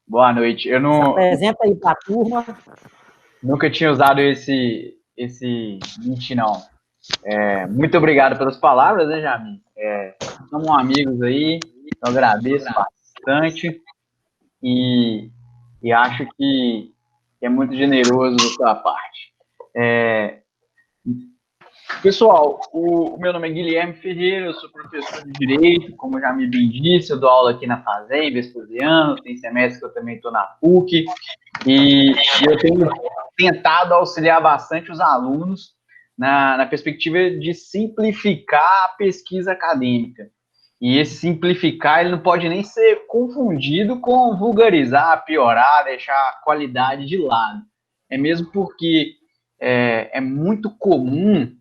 Boa noite. Eu Se não, apresenta aí para a turma. nunca tinha usado esse Meet, não. Muito obrigado pelas palavras, né, Jamil? Somos amigos aí, eu agradeço bastante e, e acho que é muito generoso da sua parte. É, Pessoal, o meu nome é Guilherme Ferreira, eu sou professor de Direito, como já me bem disse, eu dou aula aqui na Fazem, Vespasiano, tem semestre que eu também estou na PUC, e eu tenho tentado auxiliar bastante os alunos na perspectiva de simplificar a pesquisa acadêmica. E esse simplificar, ele não pode nem ser confundido com vulgarizar, piorar, deixar a qualidade de lado. É mesmo porque é muito comum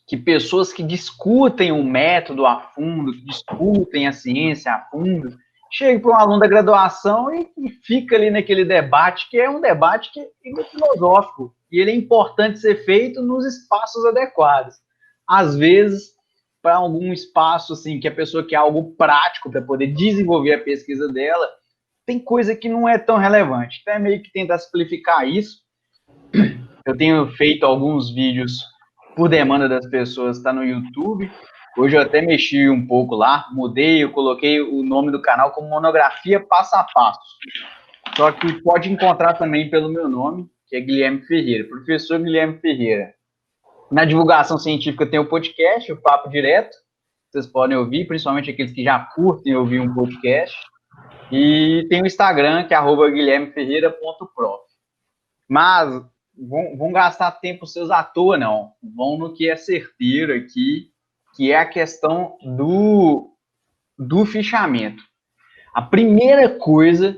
que pessoas que discutem o método a fundo, que discutem a ciência a fundo, cheguem para um aluno da graduação e fica ali naquele debate, que é um debate que é filosófico, e ele é importante ser feito nos espaços adequados. Às vezes, para algum espaço assim, que a pessoa quer algo prático para poder desenvolver a pesquisa dela, tem coisa que não é tão relevante. Então, é meio que tentar simplificar isso. Eu tenho feito alguns vídeos por demanda das pessoas, está no YouTube. Hoje eu até mexi um pouco lá, mudei, eu coloquei o nome do canal como Monografia Passo a Passo. Só que pode encontrar também pelo meu nome, que é Guilherme Ferreira, professor Guilherme Ferreira. Na divulgação científica tem o podcast, o Papo Direto, vocês podem ouvir, principalmente aqueles que já curtem ouvir um podcast. E tem o Instagram, que é @guilhermeferreira.prof. Mas vão gastar tempo seus à toa, não. Vão no que é certeiro aqui, que é a questão do fichamento. A primeira coisa,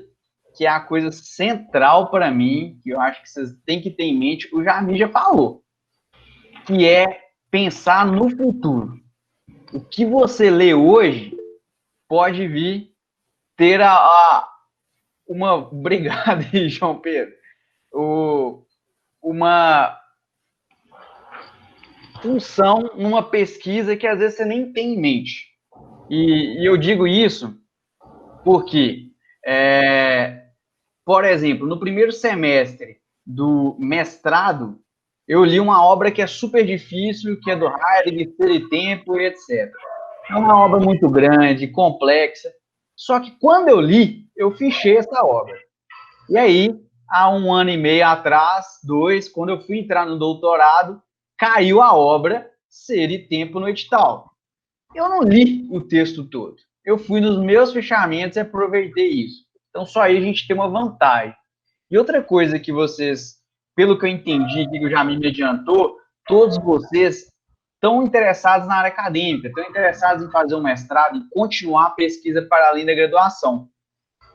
que é a coisa central para mim, que eu acho que vocês têm que ter em mente, o Jamil já falou, que é pensar no futuro. O que você lê hoje pode vir ter uma... Obrigado aí, João Pedro. Uma função numa pesquisa que às vezes você nem tem em mente. E eu digo isso porque, por exemplo, no primeiro semestre do mestrado, eu li uma obra que é super difícil, que é do Heidegger, Ser e Tempo, e etc. É uma obra muito grande, complexa. Só que quando eu li, eu fichei essa obra. E aí, há 1 ano e meio atrás, 2, quando eu fui entrar no doutorado, caiu a obra Ser e Tempo no edital. Eu não li o texto todo. Eu fui nos meus fechamentos e aproveitei isso. Então, só aí a gente tem uma vantagem. E outra coisa que vocês, pelo que eu entendi, que já me adiantou, todos vocês estão interessados na área acadêmica, estão interessados em fazer um mestrado, em continuar a pesquisa para além da graduação.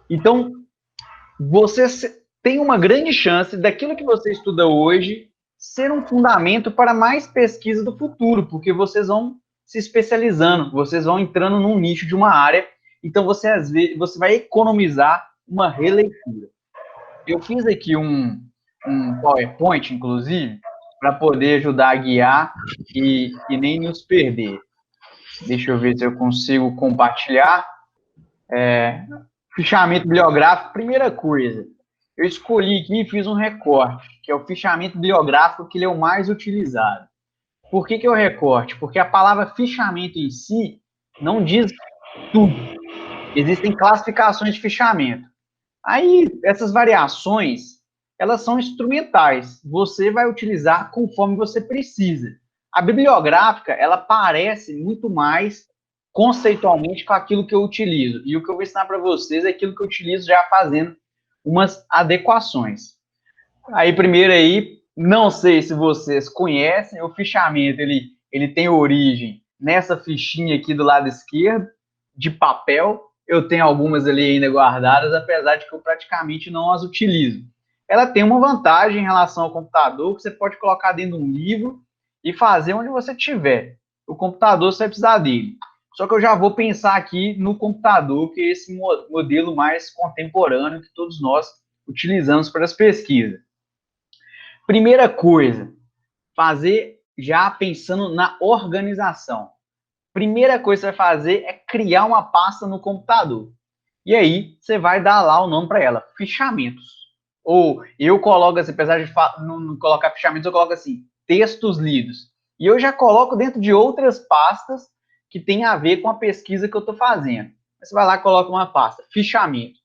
Então, você tem uma grande chance daquilo que você estuda hoje ser um fundamento para mais pesquisa do futuro, porque vocês vão se especializando, vocês vão entrando num nicho de uma área, então você às vezes você vai economizar uma releitura. Eu fiz aqui um PowerPoint, inclusive, para poder ajudar a guiar e nem nos perder. Deixa eu ver se eu consigo compartilhar. Fichamento bibliográfico, primeira coisa. Eu escolhi aqui e fiz um recorte, que é o fichamento bibliográfico que ele é o mais utilizado. Por que é o recorte? Porque a palavra fichamento em si não diz tudo. Existem classificações de fichamento. Aí, essas variações, elas são instrumentais. Você vai utilizar conforme você precisa. A bibliográfica, ela parece muito mais conceitualmente com aquilo que eu utilizo. E o que eu vou ensinar para vocês é aquilo que eu utilizo já fazendo umas adequações. Aí, primeiro aí, não sei se vocês conhecem, o fichamento, ele tem origem nessa fichinha aqui do lado esquerdo, de papel. Eu tenho algumas ali ainda guardadas, apesar de que eu praticamente não as utilizo. Ela tem uma vantagem em relação ao computador, que você pode colocar dentro de um livro e fazer onde você tiver. O computador, você vai precisar dele. Só que eu já vou pensar aqui no computador, que é esse modelo mais contemporâneo que todos nós utilizamos para as pesquisas. Primeira coisa, fazer já pensando na organização. Primeira coisa que você vai fazer é criar uma pasta no computador. E aí, você vai dar lá o nome para ela, fichamentos. Ou eu coloco assim, apesar de não colocar fichamentos, eu coloco assim, textos lidos. E eu já coloco dentro de outras pastas que tem a ver com a pesquisa que eu estou fazendo. Você vai lá e coloca uma pasta, fichamento.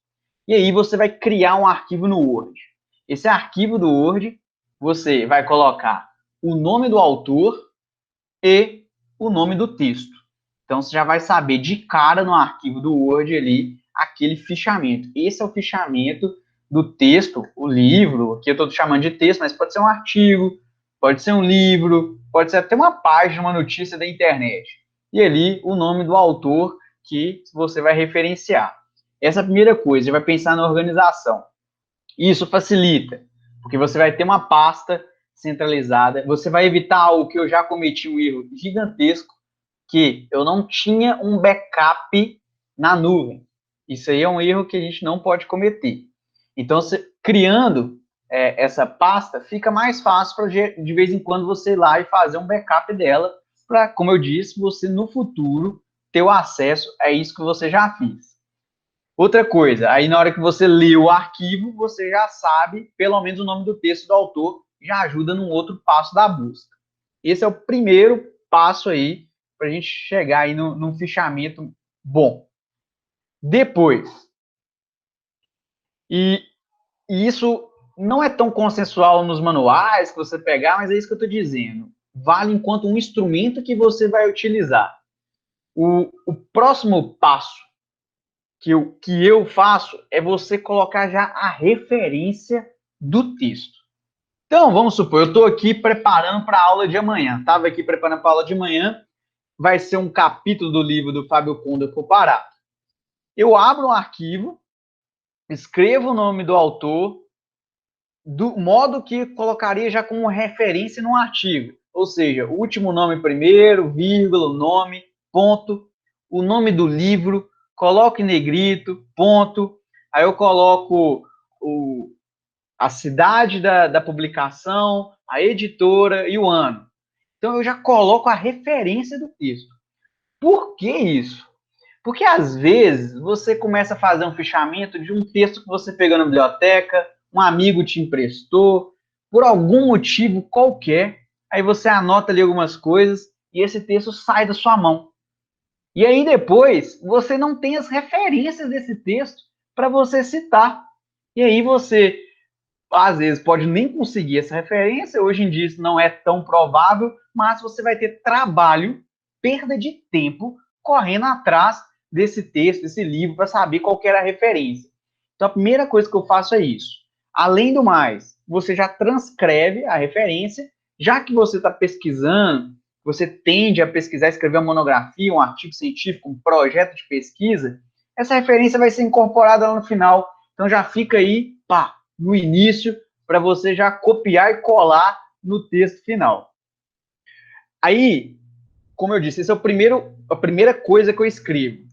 E aí você vai criar um arquivo no Word. Esse arquivo do Word, você vai colocar o nome do autor e o nome do texto. Então, você já vai saber de cara no arquivo do Word ali, aquele fichamento. Esse é o fichamento do texto, o livro, aqui eu estou chamando de texto, mas pode ser um artigo, pode ser um livro, pode ser até uma página, uma notícia da internet. E ali, o nome do autor que você vai referenciar. Essa é a primeira coisa, você vai pensar na organização. Isso facilita, porque você vai ter uma pasta centralizada, você vai evitar o que eu já cometi um erro gigantesco, que eu não tinha um backup na nuvem. Isso aí é um erro que a gente não pode cometer. Então, criando essa pasta, fica mais fácil para de vez em quando você ir lá e fazer um backup dela, para, como eu disse, você no futuro ter o acesso a isso que você já fez. Outra coisa, aí na hora que você lê o arquivo, você já sabe pelo menos o nome do texto do autor, já ajuda num outro passo da busca. Esse é o primeiro passo aí para a gente chegar aí num fichamento bom. Depois, e isso não é tão consensual nos manuais que você pegar, mas é isso que eu estou dizendo. Vale enquanto um instrumento que você vai utilizar. O próximo passo que eu faço é você colocar já a referência do texto. Então, vamos supor, eu estou aqui preparando para a aula de amanhã. Estava aqui preparando para a aula de amanhã. Vai ser um capítulo do livro do Fábio Kunda Comparado. Eu abro um arquivo, escrevo o nome do autor, do modo que colocaria já como referência num artigo. Ou seja, o último nome primeiro, vírgula, o nome, ponto, o nome do livro, coloco em negrito, ponto. Aí eu coloco a cidade da publicação, a editora e o ano. Então eu já coloco a referência do texto. Por que isso? Porque às vezes você começa a fazer um fichamento de um texto que você pegou na biblioteca, um amigo te emprestou, por algum motivo qualquer, aí você anota ali algumas coisas e esse texto sai da sua mão. E aí depois você não tem as referências desse texto para você citar. E aí você às vezes pode nem conseguir essa referência, hoje em dia isso não é tão provável, mas você vai ter trabalho, perda de tempo, correndo atrás desse texto, desse livro, para saber qual que era a referência. Então a primeira coisa que eu faço é isso. Além do mais, você já transcreve a referência, já que você está pesquisando, você tende a pesquisar, escrever uma monografia, um artigo científico, um projeto de pesquisa, essa referência vai ser incorporada lá no final. Então já fica aí, pá, no início, para você já copiar e colar no texto final. Aí, como eu disse, esse é a primeira coisa que eu escrevo.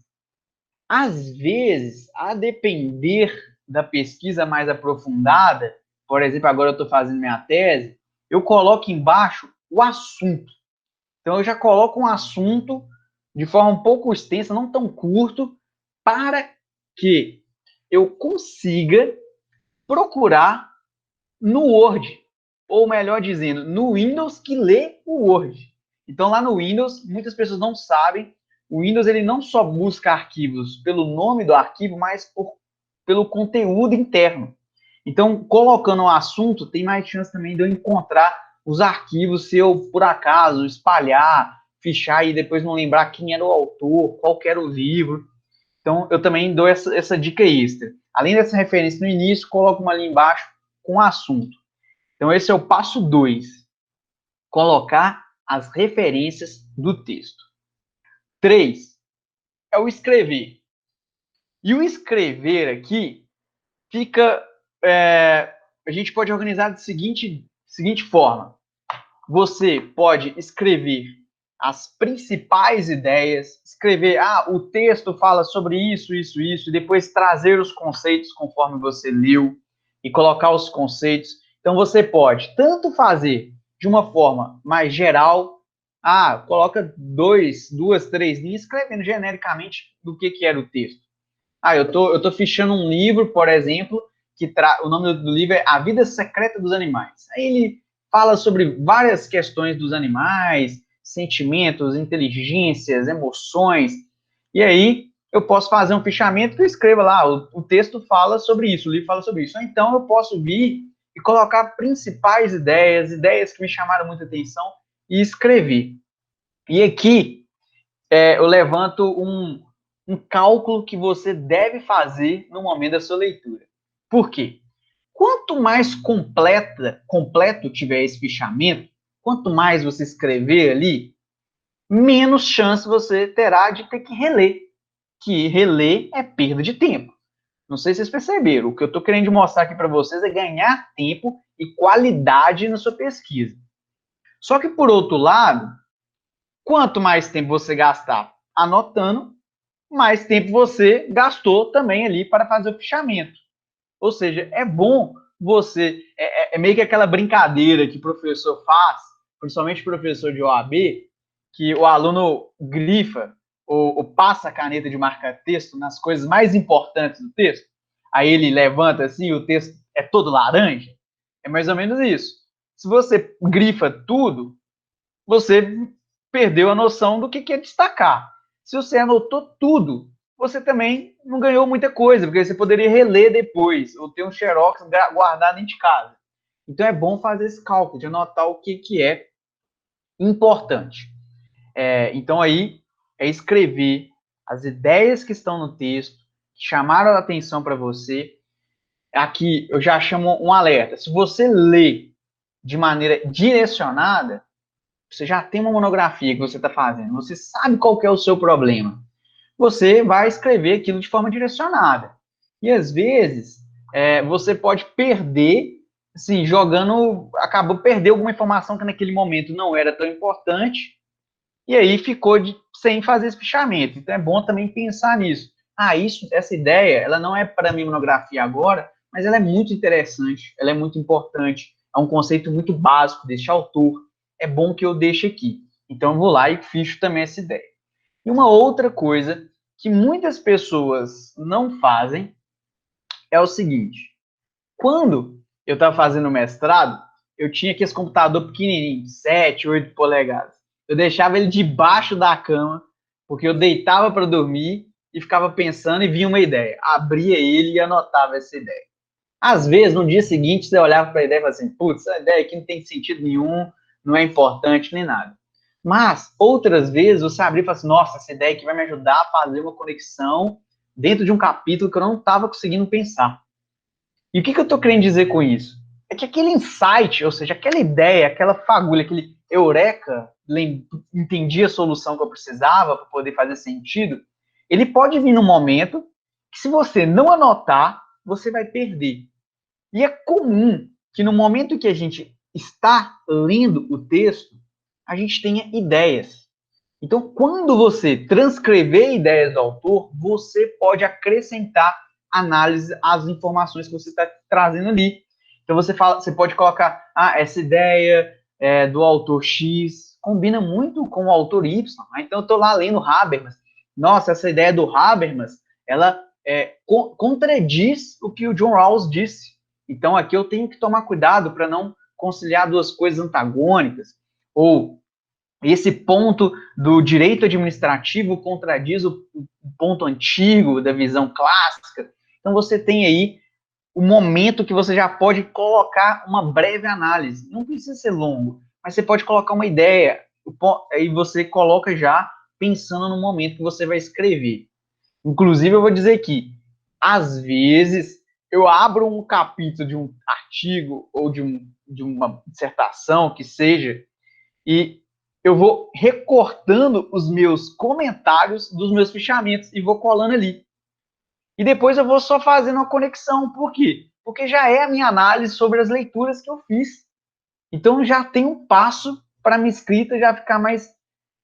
Às vezes, a depender da pesquisa mais aprofundada, por exemplo, agora eu estou fazendo minha tese, eu coloco embaixo o assunto. Então, eu já coloco um assunto de forma um pouco extensa, não tão curto, para que eu consiga procurar no Word, ou melhor dizendo, no Windows que lê o Word. Então, lá no Windows, muitas pessoas não sabem, o Windows ele não só busca arquivos pelo nome do arquivo, mas pelo conteúdo interno. Então, colocando o assunto, tem mais chance também de eu encontrar os arquivos se eu, por acaso, espalhar, fichar e depois não lembrar quem era o autor, qual era o livro. Então, eu também dou essa dica extra. Além dessa referência no início, coloco uma ali embaixo com o assunto. Então, esse é o passo 2. Colocar as referências do texto. 3 é o escrever. E o escrever aqui fica... a gente pode organizar da seguinte forma. Você pode escrever as principais ideias, escrever, o texto fala sobre isso, isso, isso, e depois trazer os conceitos conforme você leu e colocar os conceitos. Então, você pode tanto fazer de uma forma mais geral, coloca duas, três linhas, escrevendo genericamente do que era o texto. eu tô fichando um livro, por exemplo, o nome do livro é A Vida Secreta dos Animais. Aí ele fala sobre várias questões dos animais, sentimentos, inteligências, emoções. E aí eu posso fazer um fichamento que eu escreva lá, o texto fala sobre isso, o livro fala sobre isso. Então eu posso vir e colocar principais ideias, ideias que me chamaram muita atenção e escrever. E aqui eu levanto um cálculo que você deve fazer no momento da sua leitura. Por quê? Quanto mais completo tiver esse fichamento, quanto mais você escrever ali, menos chance você terá de ter que reler. Que reler é perda de tempo. Não sei se vocês perceberam. O que eu estou querendo mostrar aqui para vocês é ganhar tempo e qualidade na sua pesquisa. Só que, por outro lado, quanto mais tempo você gastar anotando, mais tempo você gastou também ali para fazer o fichamento. Ou seja, é bom você... É meio que aquela brincadeira que o professor faz, principalmente o professor de OAB, que o aluno grifa ou passa a caneta de marca-texto nas coisas mais importantes do texto. Aí ele levanta assim, o texto é todo laranja. É mais ou menos isso. Se você grifa tudo, você perdeu a noção do que é destacar. Se você anotou tudo, você também não ganhou muita coisa, porque você poderia reler depois, ou ter um xerox guardado dentro de casa. Então é bom fazer esse cálculo, de anotar o que é importante. Então aí é escrever as ideias que estão no texto, que chamaram a atenção para você. Aqui eu já chamo um alerta. Se você lê de maneira direcionada, você já tem uma monografia que você está fazendo, você sabe qual que é o seu problema. Você vai escrever aquilo de forma direcionada. E às vezes você pode perder, assim, acabou perdendo alguma informação que naquele momento não era tão importante, e aí ficou sem fazer esse fichamento. Então é bom também pensar nisso. Essa ideia, ela não é para minha monografia agora, mas ela é muito interessante, ela é muito importante, é um conceito muito básico deste autor, é bom que eu deixe aqui. Então eu vou lá e ficho também essa ideia. E uma outra coisa que muitas pessoas não fazem é o seguinte: quando eu estava fazendo mestrado, eu tinha aquele computador pequenininho, 7, 8 polegadas. Eu deixava ele debaixo da cama, porque eu deitava para dormir e ficava pensando e vinha uma ideia. Abria ele e anotava essa ideia. Às vezes, no dia seguinte, você olhava para a ideia e falava assim, putz, essa ideia aqui não tem sentido nenhum, não é importante nem nada. Mas, outras vezes, você abria e falava assim, nossa, essa ideia aqui vai me ajudar a fazer uma conexão dentro de um capítulo que eu não estava conseguindo pensar. E o que eu estou querendo dizer com isso? É que aquele insight, ou seja, aquela ideia, aquela fagulha, aquele eureka, entendi a solução que eu precisava para poder fazer sentido, ele pode vir num momento que, se você não anotar, você vai perder. E é comum que no momento que a gente está lendo o texto, a gente tenha ideias. Então, quando você transcrever ideias do autor, você pode acrescentar análise às informações que você está trazendo ali. Então, você pode colocar, essa ideia do autor X combina muito com o autor Y. Então, eu estou lá lendo Habermas. Nossa, essa ideia do Habermas, ela contradiz o que o John Rawls disse. Então, aqui eu tenho que tomar cuidado para não conciliar duas coisas antagônicas. Ou esse ponto do direito administrativo contradiz o ponto antigo da visão clássica. Então, você tem aí o momento que você já pode colocar uma breve análise. Não precisa ser longo, mas você pode colocar uma ideia, e você coloca já pensando no momento que você vai escrever. Inclusive, eu vou dizer que, às vezes, eu abro um capítulo de um artigo ou de uma dissertação, que seja, e eu vou recortando os meus comentários dos meus fichamentos e vou colando ali. E depois eu vou só fazendo uma conexão. Por quê? Porque já é a minha análise sobre as leituras que eu fiz. Então já tem um passo para a minha escrita já ficar mais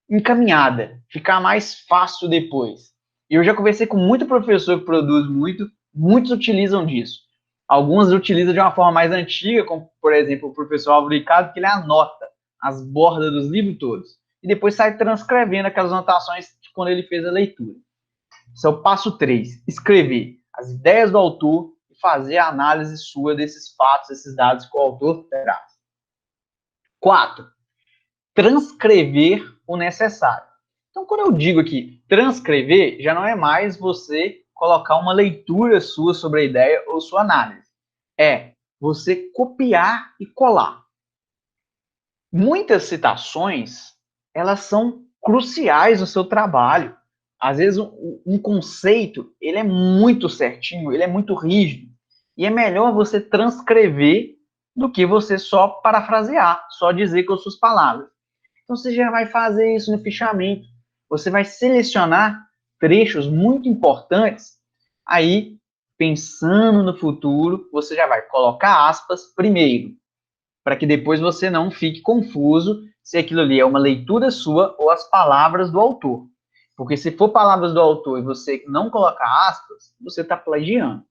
encaminhada, ficar mais fácil depois. E eu já conversei com muito professor que produz muito, muitos utilizam disso. Alguns utilizam de uma forma mais antiga, como, por exemplo, o professor Álvaro Ricardo, que ele anota as bordas dos livros todos. E depois sai transcrevendo aquelas anotações de quando ele fez a leitura. Esse é o passo 3. Escrever as ideias do autor e fazer a análise sua desses fatos, desses dados que o autor traz. 4. Transcrever o necessário. Então, quando eu digo aqui transcrever, já não é mais você colocar uma leitura sua sobre a ideia ou sua análise. É você copiar e colar. Muitas citações, elas são cruciais no seu trabalho. Às vezes, um conceito, ele é muito certinho, ele é muito rígido. E é melhor você transcrever do que você só parafrasear, só dizer com as suas palavras. Então, você já vai fazer isso no fichamento. Você vai selecionar trechos muito importantes. Aí, pensando no futuro, você já vai colocar aspas primeiro, para que depois você não fique confuso se aquilo ali é uma leitura sua ou as palavras do autor. Porque se for palavras do autor e você não colocar aspas, você está plagiando.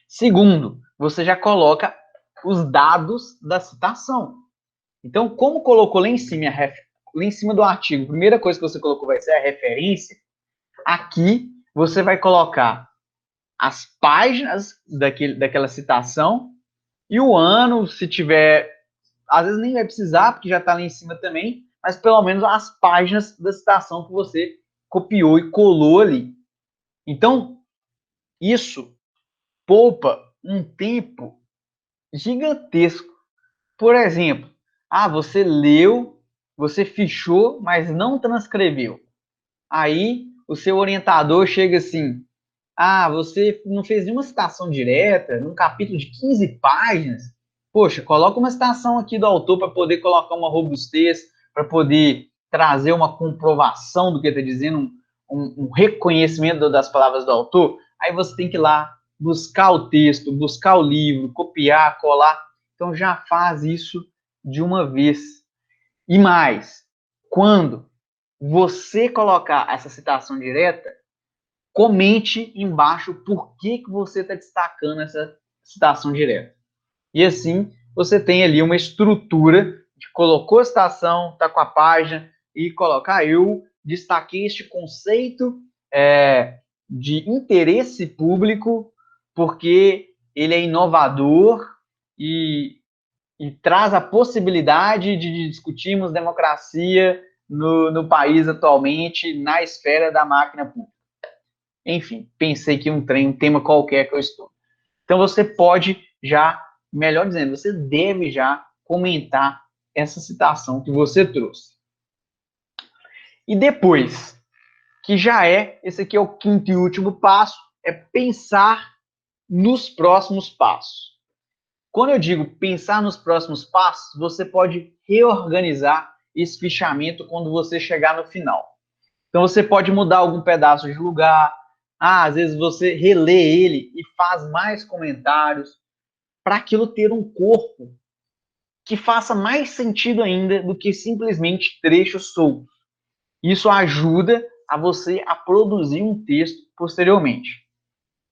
Segundo, você já coloca os dados da citação. Então, como colocou lá em cima do artigo, a primeira coisa que você colocou vai ser a referência, aqui você vai colocar as páginas daquela citação e o ano, se tiver, às vezes nem vai precisar, porque já está lá em cima também, mas pelo menos as páginas da citação que você copiou e colou ali. Então, isso poupa um tempo gigantesco. Por exemplo, você leu, você fichou, mas não transcreveu. Aí o seu orientador chega assim: você não fez nenhuma citação direta, num capítulo de 15 páginas. Poxa, coloca uma citação aqui do autor para poder colocar uma robustez, para poder trazer uma comprovação do que está dizendo, um reconhecimento das palavras do autor. Aí você tem que ir lá buscar o texto, buscar o livro, copiar, colar. Então já faz isso de uma vez. E mais, quando você colocar essa citação direta, comente embaixo por que você está destacando essa citação direta. E assim, você tem ali uma estrutura de colocou a citação, está com a página, e colocar eu destaquei este conceito de interesse público porque ele é inovador e traz a possibilidade de discutirmos democracia no país atualmente, na esfera da máquina pública. Enfim, pensei que um tema qualquer que eu estou. Então você pode já, melhor dizendo, você deve já comentar essa citação que você trouxe. E depois, que já esse aqui é o quinto e último passo, é pensar nos próximos passos. Quando eu digo pensar nos próximos passos, você pode reorganizar esse fichamento quando você chegar no final. Então você pode mudar algum pedaço de lugar, às vezes você relê ele e faz mais comentários para aquilo ter um corpo que faça mais sentido ainda do que simplesmente trechos soltos. Isso ajuda a você a produzir um texto posteriormente.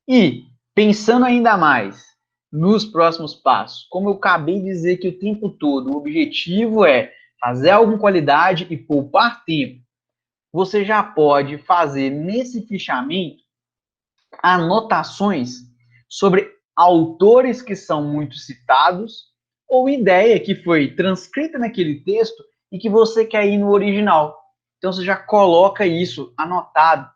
E, pensando ainda mais nos próximos passos, como eu acabei de dizer que o tempo todo o objetivo é fazer algo com qualidade e poupar tempo, você já pode fazer nesse fichamento anotações sobre autores que são muito citados ou ideia que foi transcrita naquele texto e que você quer ir no original. Então você já coloca isso anotado.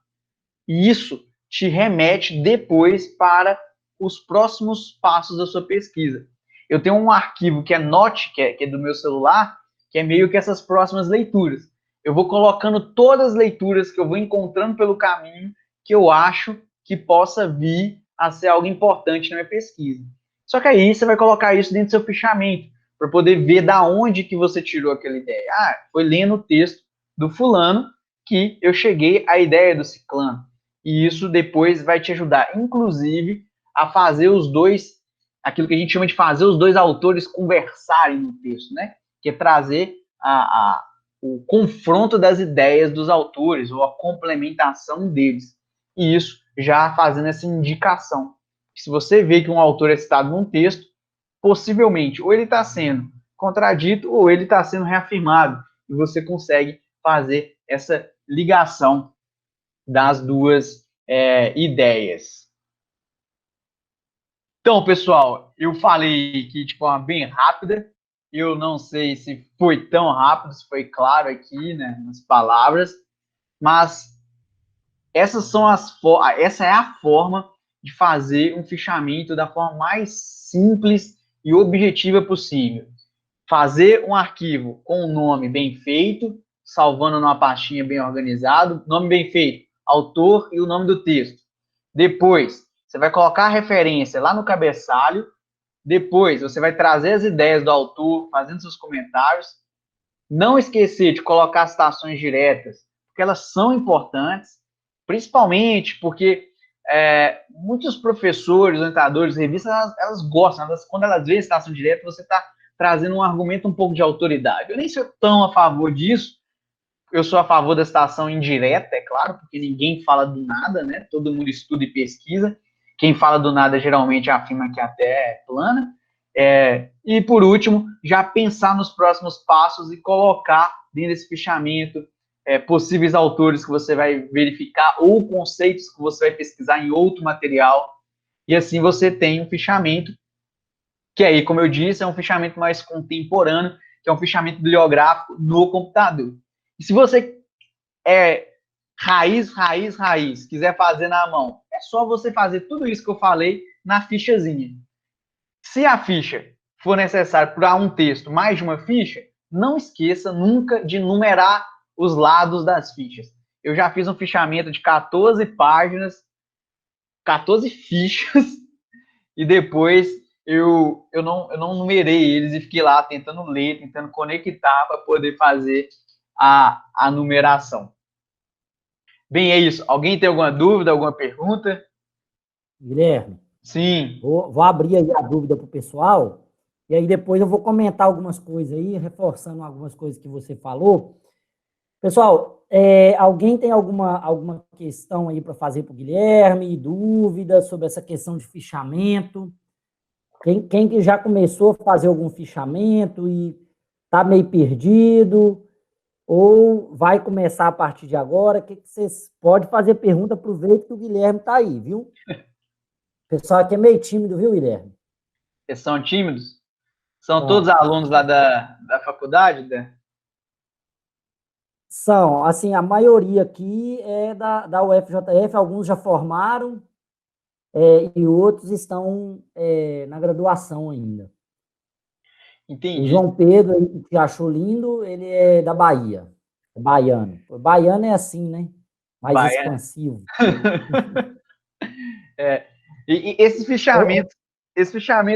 E isso te remete depois para os próximos passos da sua pesquisa. Eu tenho um arquivo que é Note, que é do meu celular, que é meio que essas próximas leituras. Eu vou colocando todas as leituras que eu vou encontrando pelo caminho que eu acho que possa vir a ser algo importante na minha pesquisa. Só que aí você vai colocar isso dentro do seu fichamento, para poder ver da onde que você tirou aquela ideia. Foi lendo o texto do fulano que eu cheguei à ideia do ciclano. E isso depois vai te ajudar, inclusive, a fazer os dois, aquilo que a gente chama de fazer os dois autores conversarem no texto, né? Que é trazer o confronto das ideias dos autores, ou a complementação deles. E isso já fazendo essa indicação. Se você vê que um autor é citado num texto, possivelmente, ou ele está sendo contradito, ou ele está sendo reafirmado. E você consegue fazer essa ligação das duas ideias. Então, pessoal, eu falei que de forma bem rápida, eu não sei se foi tão rápido, se foi claro aqui, né, nas palavras, mas essa é a forma de fazer um fichamento da forma mais simples e objetiva possível. Fazer um arquivo com um nome bem feito, salvando numa pastinha bem organizado, nome bem feito, autor e o nome do texto. Depois, você vai colocar a referência lá no cabeçalho. Depois, você vai trazer as ideias do autor, fazendo seus comentários. Não esquecer de colocar citações diretas, porque elas são importantes, principalmente porque muitos professores, orientadores, revistas, elas gostam, quando elas veem citação direta, você está trazendo um argumento um pouco de autoridade. Eu nem sou tão a favor disso, eu sou a favor da citação indireta, é claro, porque ninguém fala do nada, né? Todo mundo estuda e pesquisa. Quem fala do nada geralmente afirma que a Terra é plana. E, por último, já pensar nos próximos passos e colocar dentro desse fichamento possíveis autores que você vai verificar ou conceitos que você vai pesquisar em outro material. E assim você tem um fichamento que aí, como eu disse, é um fichamento mais contemporâneo, que é um fichamento bibliográfico no computador. E se você raiz, quiser fazer na mão, é só você fazer tudo isso que eu falei na fichazinha. Se a ficha for necessária para um texto mais de uma ficha, não esqueça nunca de numerar os lados das fichas. Eu já fiz um fichamento de 14 páginas, 14 fichas, e depois eu não numerei eles e fiquei lá tentando ler, tentando conectar para poder fazer a numeração. Bem, é isso. Alguém tem alguma dúvida, alguma pergunta? Guilherme? Sim. Vou abrir aí a dúvida para o pessoal, e aí depois eu vou comentar algumas coisas aí, reforçando algumas coisas que você falou. Pessoal, alguém tem alguma questão aí para fazer para o Guilherme? Dúvidas sobre essa questão de fichamento? Quem que já começou a fazer algum fichamento e está meio perdido? Ou vai começar a partir de agora? Que vocês podem fazer pergunta, aproveita que o Guilherme está aí, viu? O pessoal aqui é meio tímido, viu, Guilherme? Vocês são tímidos? São todos Então, alunos lá da faculdade? são, assim, a maioria aqui é da UFJF, alguns já formaram, e outros estão na graduação ainda. O Entendi. João Pedro, que achou lindo, ele é da Bahia, é baiano. O baiano é assim, né? Mais Baiana. expansivo. E esse fichamento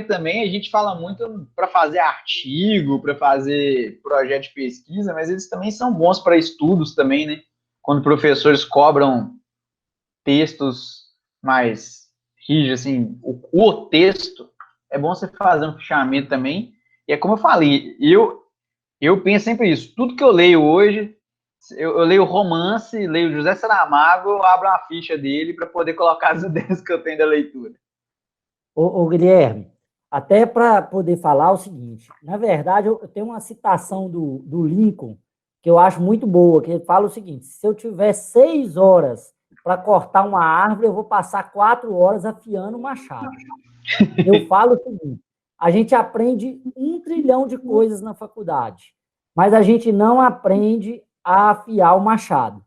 também, a gente fala muito para fazer artigo, para fazer projeto de pesquisa, mas eles também são bons para estudos também, né? Quando professores cobram textos mais rígidos, assim, o texto, é bom você fazer um fichamento também. E é como eu falei, eu penso sempre isso. Tudo que eu leio hoje, eu leio romance, leio José Saramago, eu abro a ficha dele para poder colocar as ideias que eu tenho da leitura. Ô, Guilherme, até para poder falar o seguinte, na verdade, eu tenho uma citação do Lincoln que eu acho muito boa, que ele fala o seguinte: se eu tiver 6 horas para cortar uma árvore, eu vou passar 4 horas afiando o machado. Eu falo o seguinte: a gente aprende 1 trilhão de coisas na faculdade, mas a gente não aprende a afiar o machado.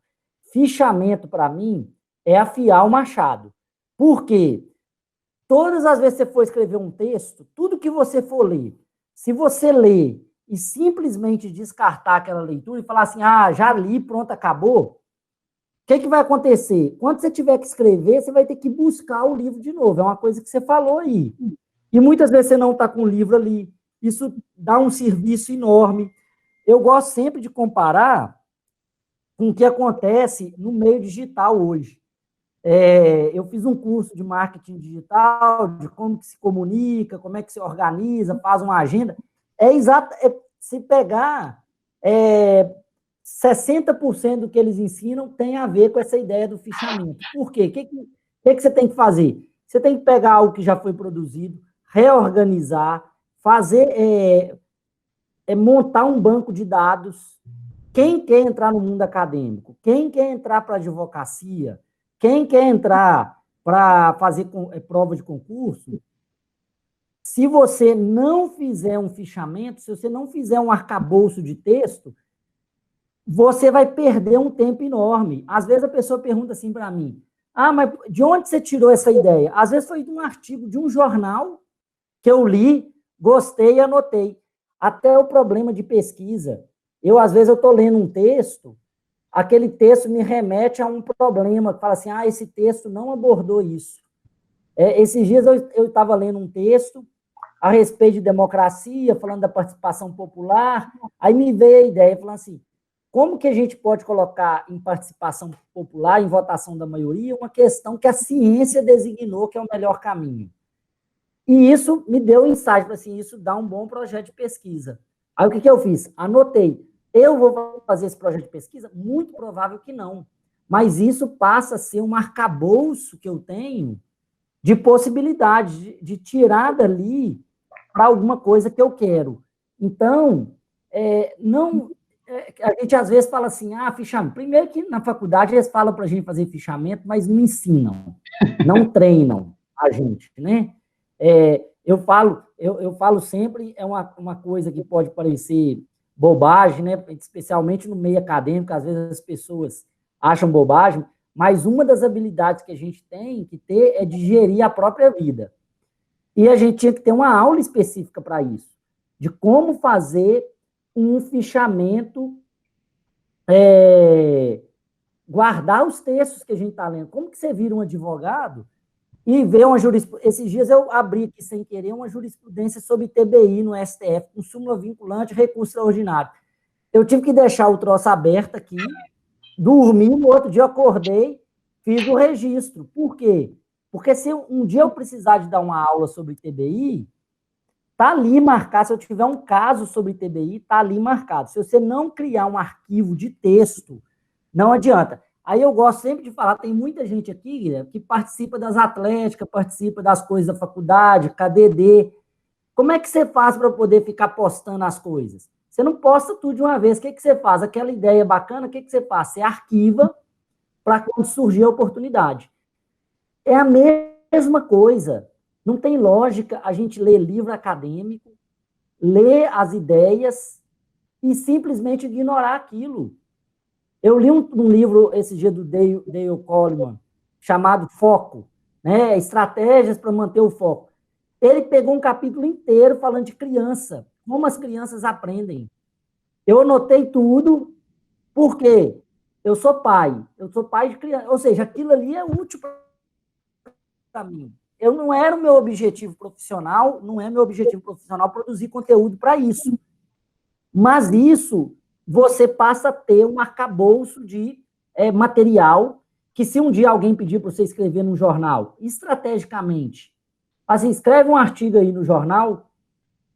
Fichamento, para mim, é afiar o machado. Por quê? Todas as vezes que você for escrever um texto, tudo que você for ler, se você ler e simplesmente descartar aquela leitura e falar assim, já li, pronto, acabou, o que vai acontecer? Quando você tiver que escrever, você vai ter que buscar o livro de novo. É uma coisa que você falou aí. E muitas vezes você não está com o livro ali. Isso dá um serviço enorme. Eu gosto sempre de comparar com o que acontece no meio digital hoje. Eu fiz um curso de marketing digital, de como que se comunica, como é que se organiza, faz uma agenda. Se pegar 60% do que eles ensinam tem a ver com essa ideia do fichamento. Por quê? O que você tem que fazer? Você tem que pegar algo que já foi produzido, reorganizar, fazer, montar um banco de dados, Quem quer entrar no mundo acadêmico? Quem quer entrar para a advocacia? Quem quer entrar para fazer prova de concurso? Se você não fizer um fichamento, se você não fizer um arcabouço de texto, você vai perder um tempo enorme. Às vezes a pessoa pergunta assim para mim, mas de onde você tirou essa ideia? Às vezes foi de um artigo de um jornal que eu li, gostei e anotei. Até o problema de pesquisa. Às vezes, eu estou lendo um texto, aquele texto me remete a um problema, que fala assim, esse texto não abordou isso. Esses dias eu estava lendo um texto a respeito de democracia, falando da participação popular, aí me veio a ideia, falando assim, como que a gente pode colocar em participação popular, em votação da maioria, uma questão que a ciência designou que é o melhor caminho? E isso me deu insight, assim, isso dá um bom projeto de pesquisa. Aí o que eu fiz? Anotei. Eu vou fazer esse projeto de pesquisa? Muito provável que não. Mas isso passa a ser um arcabouço que eu tenho de possibilidade de tirar dali para alguma coisa que eu quero. Então, a gente às vezes fala assim, fichamento. Primeiro que na faculdade eles falam para a gente fazer fichamento, mas não ensinam, não treinam a gente, né? Eu falo sempre, é uma coisa que pode parecer bobagem, né? Especialmente no meio acadêmico, às vezes as pessoas acham bobagem, mas uma das habilidades que a gente tem que ter é de gerir a própria vida. E a gente tinha que ter uma aula específica para isso, de como fazer um fichamento, guardar os textos que a gente está lendo. Como que você vira um advogado e ver uma jurisprudência? Esses dias eu abri aqui, sem querer, uma jurisprudência sobre TBI no STF, com súmula vinculante, recurso extraordinário. Eu tive que deixar o troço aberto aqui, dormi, no outro dia eu acordei, fiz o registro. Por quê? Porque se um dia eu precisar de dar uma aula sobre TBI, está ali marcado. Se eu tiver um caso sobre TBI, está ali marcado. Se você não criar um arquivo de texto, não adianta. Aí eu gosto sempre de falar, tem muita gente aqui, Guilherme, que participa das atléticas, participa das coisas da faculdade, KDD. Como é que você faz para poder ficar postando as coisas? Você não posta tudo de uma vez. O que você faz? Aquela ideia bacana, o que você faz? Você arquiva para quando surgir a oportunidade. É a mesma coisa. Não tem lógica a gente ler livro acadêmico, ler as ideias e simplesmente ignorar aquilo. Eu li um livro esse dia do Dale Coleman, chamado Foco, né? Estratégias para manter o foco. Ele pegou um capítulo inteiro falando de criança, como as crianças aprendem. Eu anotei tudo, porque eu sou pai de criança, ou seja, aquilo ali é útil para mim. Não era o meu objetivo profissional, não é meu objetivo profissional produzir conteúdo para isso. Mas isso, você passa a ter um arcabouço de material que, se um dia alguém pedir para você escrever num jornal, estrategicamente, assim, escreve um artigo aí no jornal,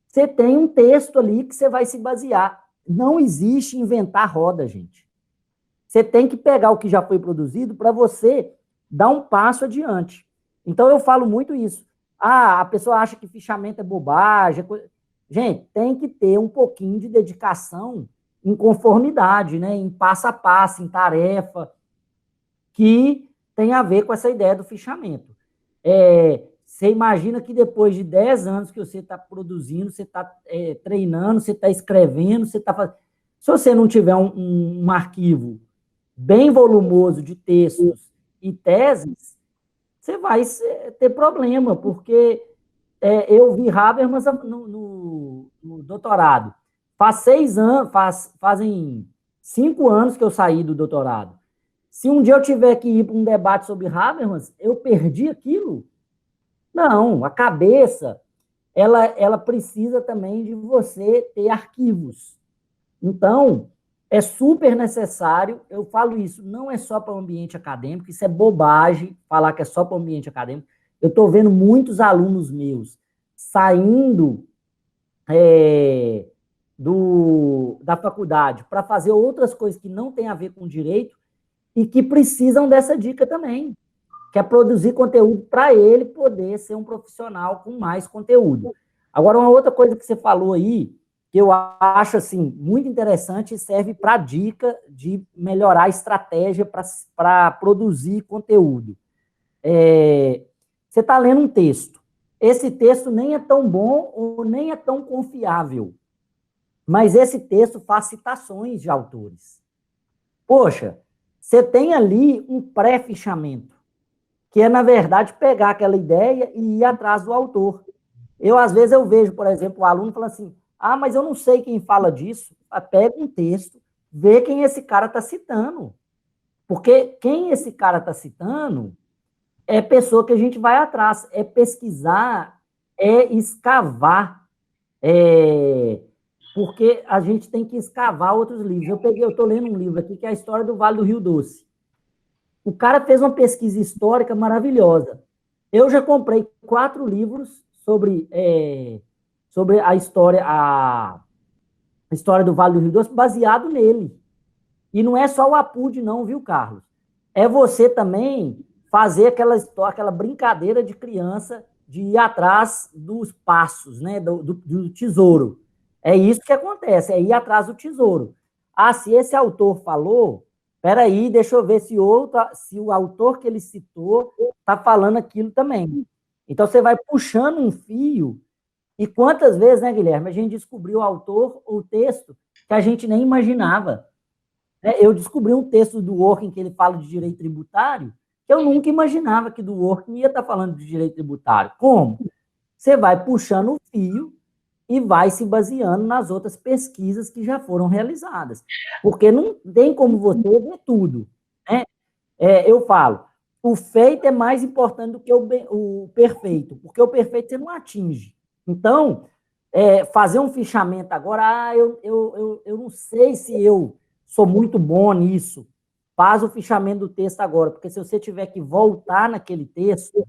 você tem um texto ali que você vai se basear. Não existe inventar roda, gente. Você tem que pegar o que já foi produzido para você dar um passo adiante. Então, eu falo muito isso. A pessoa acha que fichamento é bobagem. Gente, tem que ter um pouquinho de dedicação em conformidade, né? Em passo a passo, em tarefa, que tem a ver com essa ideia do fichamento. Você imagina que depois de 10 anos que você está produzindo, você está treinando, você está escrevendo, você está fazendo... Se você não tiver um arquivo bem volumoso de textos e teses, você vai ter problema, porque eu vi Habermas no doutorado. Fazem 5 anos que eu saí do doutorado. Se um dia eu tiver que ir para um debate sobre Habermas, eu perdi aquilo? Não, a cabeça, ela precisa também de você ter arquivos. Então, é super necessário, eu falo isso, não é só para o ambiente acadêmico, isso é bobagem falar que é só para o ambiente acadêmico. Eu estou vendo muitos alunos meus saindo da faculdade para fazer outras coisas que não têm a ver com direito e que precisam dessa dica também, que é produzir conteúdo para ele poder ser um profissional com mais conteúdo. Agora, uma outra coisa que você falou aí, que eu acho assim, muito interessante e serve para dica de melhorar a estratégia para produzir conteúdo. Você está lendo um texto. Esse texto nem é tão bom ou nem é tão confiável. Mas esse texto faz citações de autores. Poxa, você tem ali um pré-fichamento, que é, na verdade, pegar aquela ideia e ir atrás do autor. Às vezes, eu vejo, por exemplo, o aluno falando assim, mas eu não sei quem fala disso. Pega um texto, vê quem esse cara está citando. Porque quem esse cara está citando é pessoa que a gente vai atrás, é pesquisar, é escavar, porque a gente tem que escavar outros livros. Eu estou lendo um livro aqui que é a história do Vale do Rio Doce. O cara fez uma pesquisa histórica maravilhosa. Eu já comprei 4 livros sobre a história do Vale do Rio Doce, baseado nele. E não é só o Apude, não, viu, Carlos? É você também fazer aquela brincadeira de criança de ir atrás dos passos, né, do tesouro. É isso que acontece, é ir atrás do tesouro. Se esse autor falou, peraí, deixa eu ver se o autor que ele citou está falando aquilo também. Então, você vai puxando um fio, e quantas vezes, né, Guilherme, a gente descobriu o autor, o texto, que a gente nem imaginava. Eu descobri um texto do Working que ele fala de direito tributário, que eu nunca imaginava que do Working ia estar falando de direito tributário. Como? Você vai puxando o fio e vai se baseando nas outras pesquisas que já foram realizadas. Porque não tem como você ver tudo. Né? Eu falo, o feito é mais importante do que o perfeito, porque o perfeito você não atinge. Então, fazer um fichamento agora, eu não sei se eu sou muito bom nisso. Faz o fichamento do texto agora, porque se você tiver que voltar naquele texto,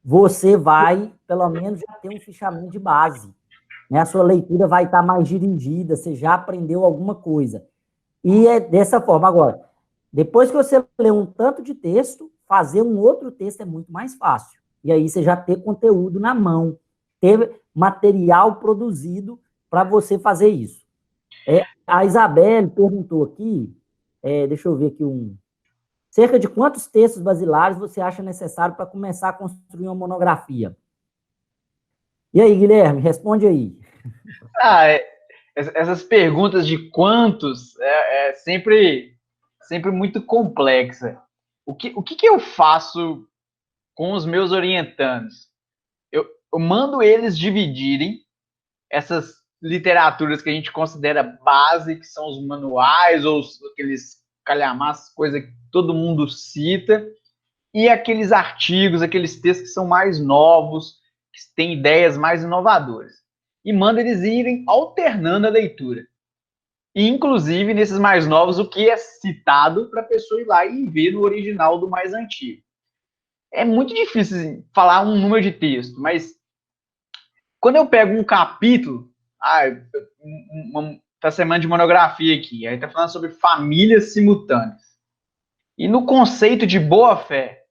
você vai, pelo menos, já ter um fichamento de base. Né? A sua leitura vai estar mais dirigida, você já aprendeu alguma coisa. E é dessa forma. Agora, depois que você lê um tanto de texto, fazer um outro texto é muito mais fácil. E aí você já ter conteúdo na mão, ter material produzido para você fazer isso. A Isabelle perguntou aqui, deixa eu ver aqui cerca de quantos textos basilares você acha necessário para começar a construir uma monografia? E aí, Guilherme, responde aí. Essas perguntas de quantos é sempre muito complexa. O que eu faço com os meus orientandos? Eu mando eles dividirem essas literaturas que a gente considera base, que são os manuais ou aqueles calhamaços, coisa que todo mundo cita, e aqueles artigos, aqueles textos que são mais novos, que têm ideias mais inovadoras. E manda eles irem alternando a leitura. E, inclusive, nesses mais novos, o que é citado para a pessoa ir lá e ver no original do mais antigo. É muito difícil assim, falar um número de texto, mas quando eu pego um capítulo, tá semana de monografia aqui, aí tá falando sobre famílias simultâneas. E no conceito de boa-fé,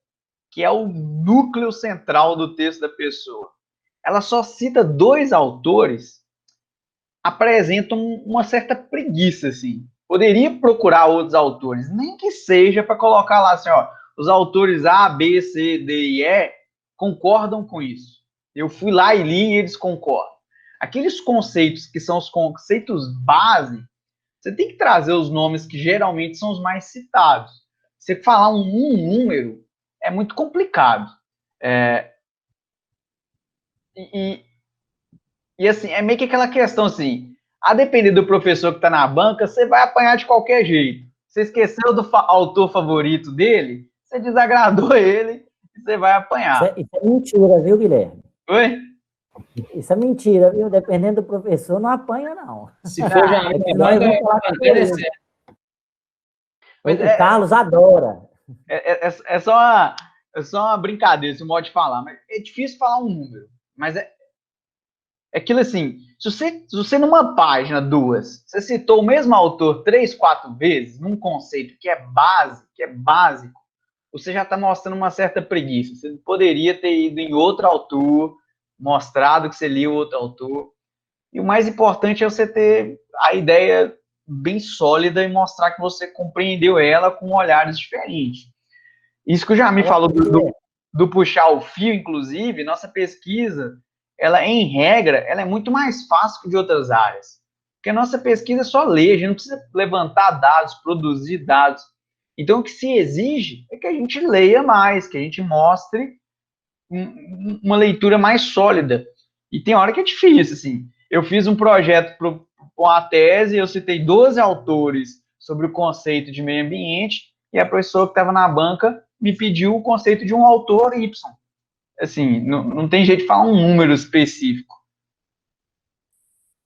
que é o núcleo central do texto da pessoa, ela só cita 2 autores, apresentam uma certa preguiça, assim. Poderia procurar outros autores, nem que seja para colocar lá assim, ó, os autores A, B, C, D e E concordam com isso. Eu fui lá e li e eles concordam. Aqueles conceitos que são os conceitos base, você tem que trazer os nomes que geralmente são os mais citados. Você falar um número é muito complicado. E assim, é meio que aquela questão assim, a depender do professor que está na banca, você vai apanhar de qualquer jeito. Você esqueceu do autor favorito dele, você desagradou ele, você vai apanhar. Isso é mentira, viu, Guilherme? Oi? Isso é mentira, viu? Dependendo do professor, não apanha, não. Se for já na banca, o Carlos adora. É só uma brincadeira, esse modo de falar. Mas é difícil falar um número. Mas é aquilo assim, se você numa página, 2, você citou o mesmo autor 3, 4 vezes, num conceito que é básico, você já está mostrando uma certa preguiça. Você poderia ter ido em outro autor, mostrado que você lia outro autor. E o mais importante é você ter a ideia bem sólida e mostrar que você compreendeu ela com olhares diferentes. Isso que o Jamil falou do puxar o fio, inclusive, nossa pesquisa, ela, em regra, ela é muito mais fácil que de outras áreas. Porque a nossa pesquisa é só ler, a gente não precisa levantar dados, produzir dados. Então, o que se exige é que a gente leia mais, que a gente mostre uma leitura mais sólida. E tem hora que é difícil, assim. Eu fiz um projeto com a tese, eu citei 12 autores sobre o conceito de meio ambiente, e a professora que estava na banca me pediu o conceito de um autor Y. Assim, não tem jeito de falar um número específico.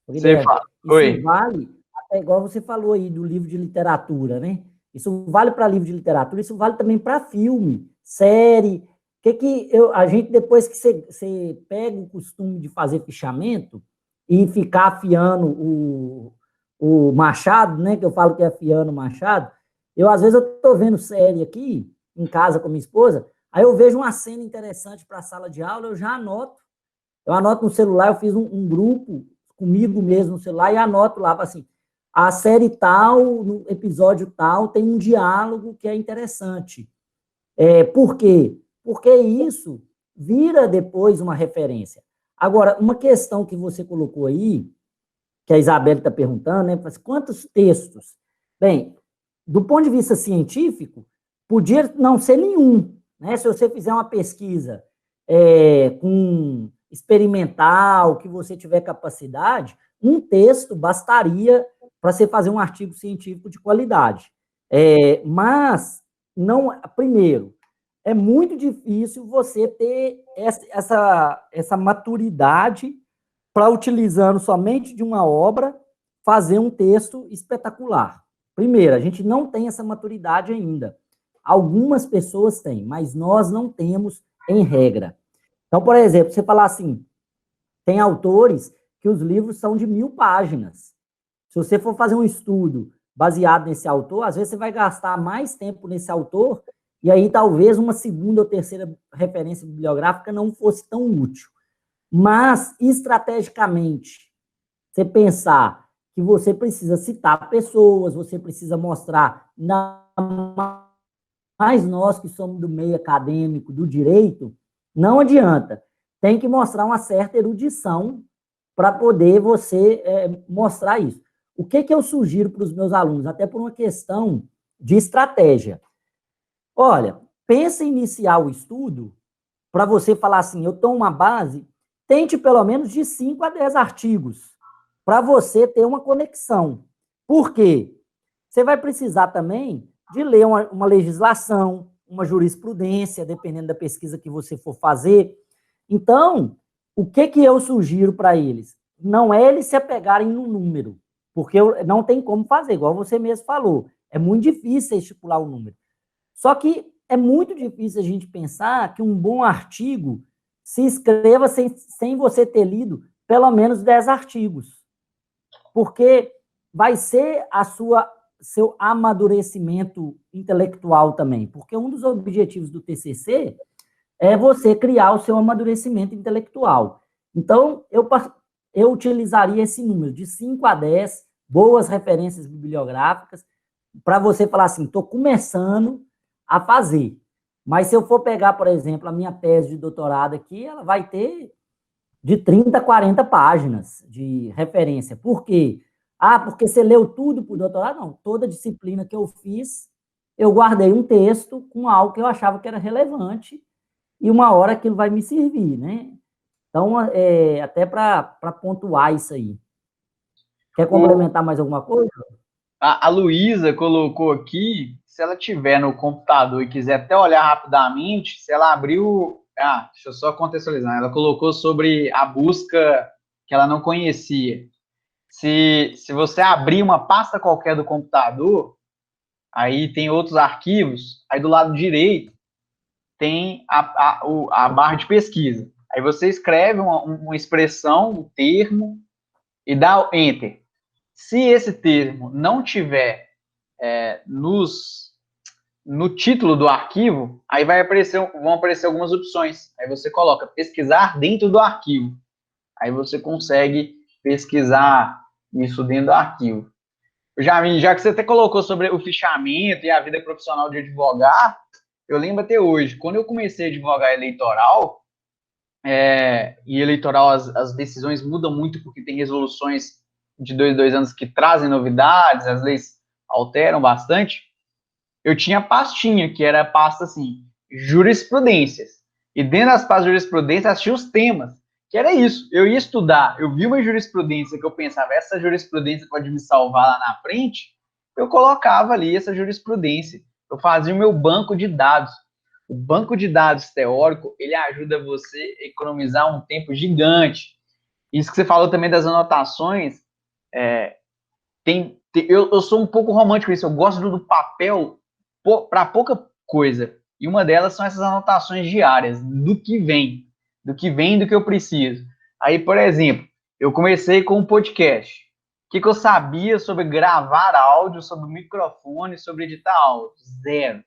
Guilherme, Você fala, isso oi. vale, até igual você falou aí do livro de literatura, né? Isso vale para livro de literatura, isso vale também para filme, série. A gente, depois que você pega o costume de fazer fichamento e ficar afiando o machado, né? Que eu falo que é afiando o machado, às vezes eu estou vendo série aqui, em casa com minha esposa, aí eu vejo uma cena interessante para a sala de aula, eu já anoto. Eu anoto no celular, eu fiz um grupo comigo mesmo no celular e anoto lá, assim, a série tal, no episódio tal, tem um diálogo que é interessante. Por quê? Porque isso vira depois uma referência. Agora, uma questão que você colocou aí, que a Isabelle está perguntando, né? Quantos textos? Bem, do ponto de vista científico, podia não ser nenhum, né? Se você fizer uma pesquisa com experimental, que você tiver capacidade, um texto bastaria para você fazer um artigo científico de qualidade. Mas, não, primeiro, é muito difícil você ter essa maturidade para, utilizando somente de uma obra, fazer um texto espetacular. Primeiro, a gente não tem essa maturidade ainda. Algumas pessoas têm, mas nós não temos em regra. Então, por exemplo, você falar assim, tem autores que os livros são de 1000 páginas. Se você for fazer um estudo baseado nesse autor, às vezes você vai gastar mais tempo nesse autor, e aí talvez uma segunda ou terceira referência bibliográfica não fosse tão útil. Mas, estrategicamente, você pensar que você precisa citar pessoas, você precisa mostrar, mais nós que somos do meio acadêmico, do direito, não adianta. Tem que mostrar uma certa erudição para poder você mostrar isso. O que eu sugiro para os meus alunos, até por uma questão de estratégia? Olha, pensa em iniciar o estudo para você falar assim, eu tomo uma base, tente pelo menos de 5 a 10 artigos, para você ter uma conexão. Por quê? Você vai precisar também de ler uma legislação, uma jurisprudência, dependendo da pesquisa que você for fazer. Então, o que eu sugiro para eles? Não é eles se apegarem no número, porque não tem como fazer, igual você mesmo falou. É muito difícil estipular o número. Só que é muito difícil a gente pensar que um bom artigo se escreva sem você ter lido pelo menos 10 artigos. Porque vai ser seu amadurecimento intelectual também. Porque um dos objetivos do TCC é você criar o seu amadurecimento intelectual. Então, eu utilizaria esse número de 5 a 10 boas referências bibliográficas para você falar assim, estou começando a fazer. Mas se eu for pegar, por exemplo, a minha tese de doutorado aqui, ela vai ter de 30 a 40 páginas de referência. Por quê? Porque você leu tudo para o doutorado? Não, toda disciplina que eu fiz, eu guardei um texto com algo que eu achava que era relevante e uma hora aquilo vai me servir, né? Então, até para pontuar isso aí. Quer complementar mais alguma coisa? A Luísa colocou aqui, se ela tiver no computador e quiser até olhar rapidamente, se ela abriu... deixa eu só contextualizar. Ela colocou sobre a busca que ela não conhecia. Se você abrir uma pasta qualquer do computador, aí tem outros arquivos, aí do lado direito tem a barra de pesquisa. Aí você escreve uma expressão, um termo, e dá Enter. Se esse termo não tiver no título do arquivo, aí vão aparecer algumas opções. Aí você coloca pesquisar dentro do arquivo. Aí você consegue pesquisar isso dentro do arquivo. Já que você até colocou sobre o fichamento e a vida profissional de advogado, eu lembro até hoje, quando eu comecei a advogar eleitoral, e eleitoral as decisões mudam muito porque tem resoluções de 2 anos que trazem novidades, as leis alteram bastante. Eu tinha pastinha, que era a pasta assim, jurisprudências. E dentro das pastas de jurisprudência, tinha os temas, que era isso. Eu ia estudar, eu vi uma jurisprudência que eu pensava, essa jurisprudência pode me salvar lá na frente, eu colocava ali essa jurisprudência. Eu fazia o meu banco de dados. O banco de dados teórico, ele ajuda você a economizar um tempo gigante. Isso que você falou também das anotações, eu sou um pouco romântico nisso, eu gosto do papel para pouca coisa. E uma delas são essas anotações diárias, do que vem, do que eu preciso. Aí, por exemplo, eu comecei com um podcast. O que eu sabia sobre gravar áudio, sobre microfone, sobre editar áudio? Zero.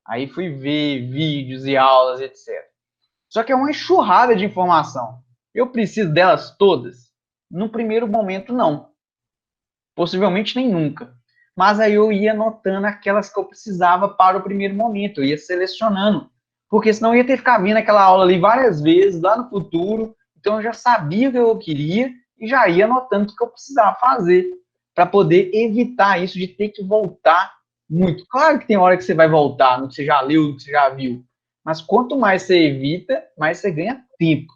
Aí fui ver vídeos e aulas, etc. Só que é uma enxurrada de informação. Eu preciso delas todas? No primeiro momento, não. Possivelmente nem nunca. Mas aí eu ia anotando aquelas que eu precisava para o primeiro momento. Eu ia selecionando. Porque senão eu ia ter que ficar vendo aquela aula ali várias vezes, lá no futuro. Então eu já sabia o que eu queria e já ia anotando o que eu precisava fazer para poder evitar isso de ter que voltar muito. Claro que tem hora que você vai voltar no que você já leu, no que você já viu. Mas quanto mais você evita, mais você ganha tempo.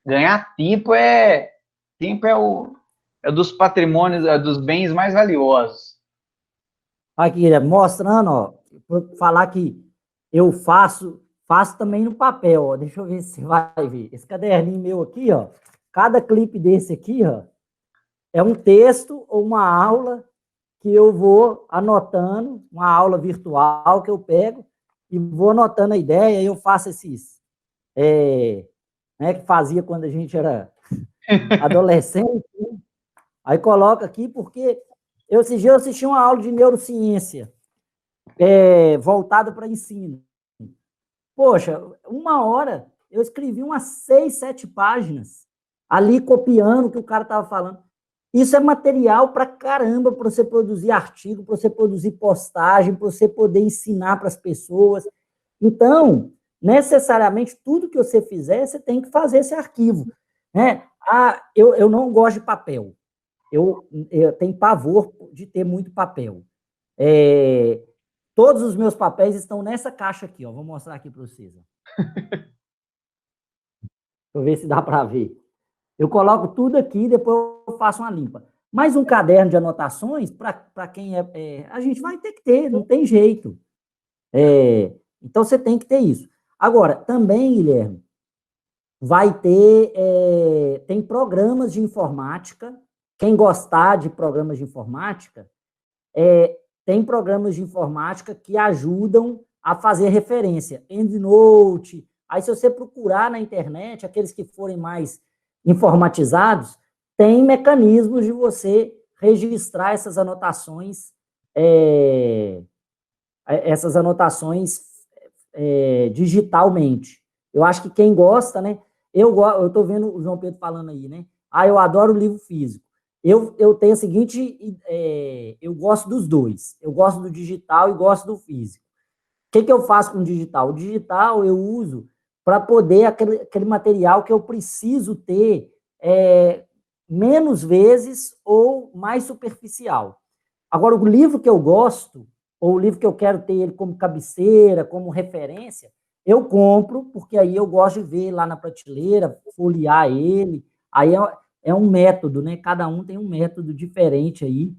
Ganhar tempo é dos patrimônios, é dos bens mais valiosos. Aqui, Guilherme, mostrando, ó, falar que eu faço também no papel, ó. Deixa eu ver se você vai ver. Esse caderninho meu aqui, ó, cada clipe desse aqui, ó, é um texto ou uma aula que eu vou anotando, uma aula virtual que eu pego e vou anotando a ideia, e eu faço esses, né, que fazia quando a gente era adolescente, né? Aí coloca aqui, porque esse dia eu assisti uma aula de neurociência, voltada para ensino. Poxa, 1 hora eu escrevi umas 6, 7 páginas, ali copiando o que o cara estava falando. Isso é material para caramba, para você produzir artigo, para você produzir postagem, para você poder ensinar para as pessoas. Então, necessariamente, tudo que você fizer, você tem que fazer esse arquivo, né? Eu não gosto de papel. Eu tenho pavor de ter muito papel. Todos os meus papéis estão nessa caixa aqui, ó. Vou mostrar aqui para vocês. Deixa eu ver se dá para ver. Eu coloco tudo aqui e depois eu faço uma limpa. Mas um caderno de anotações, para quem a gente vai ter que ter, não tem jeito. Então, você tem que ter isso. Agora, também, Guilherme, vai ter, tem programas de informática. Quem gostar de programas de informática, tem programas de informática que ajudam a fazer referência. EndNote. Aí, se você procurar na internet, aqueles que forem mais informatizados, tem mecanismos de você registrar essas anotações, digitalmente. Eu acho que quem gosta, né? Eu estou vendo o João Pedro falando aí, né? Eu adoro o livro físico. Eu tenho a seguinte, eu gosto dos dois. Eu gosto do digital e gosto do físico. O que eu faço com o digital? O digital eu uso para poder aquele material que eu preciso ter menos vezes ou mais superficial. Agora, o livro que eu gosto, ou o livro que eu quero ter ele como cabeceira, como referência, eu compro, porque aí eu gosto de ver lá na prateleira, folhear ele. Aí é um método, né? Cada um tem um método diferente aí.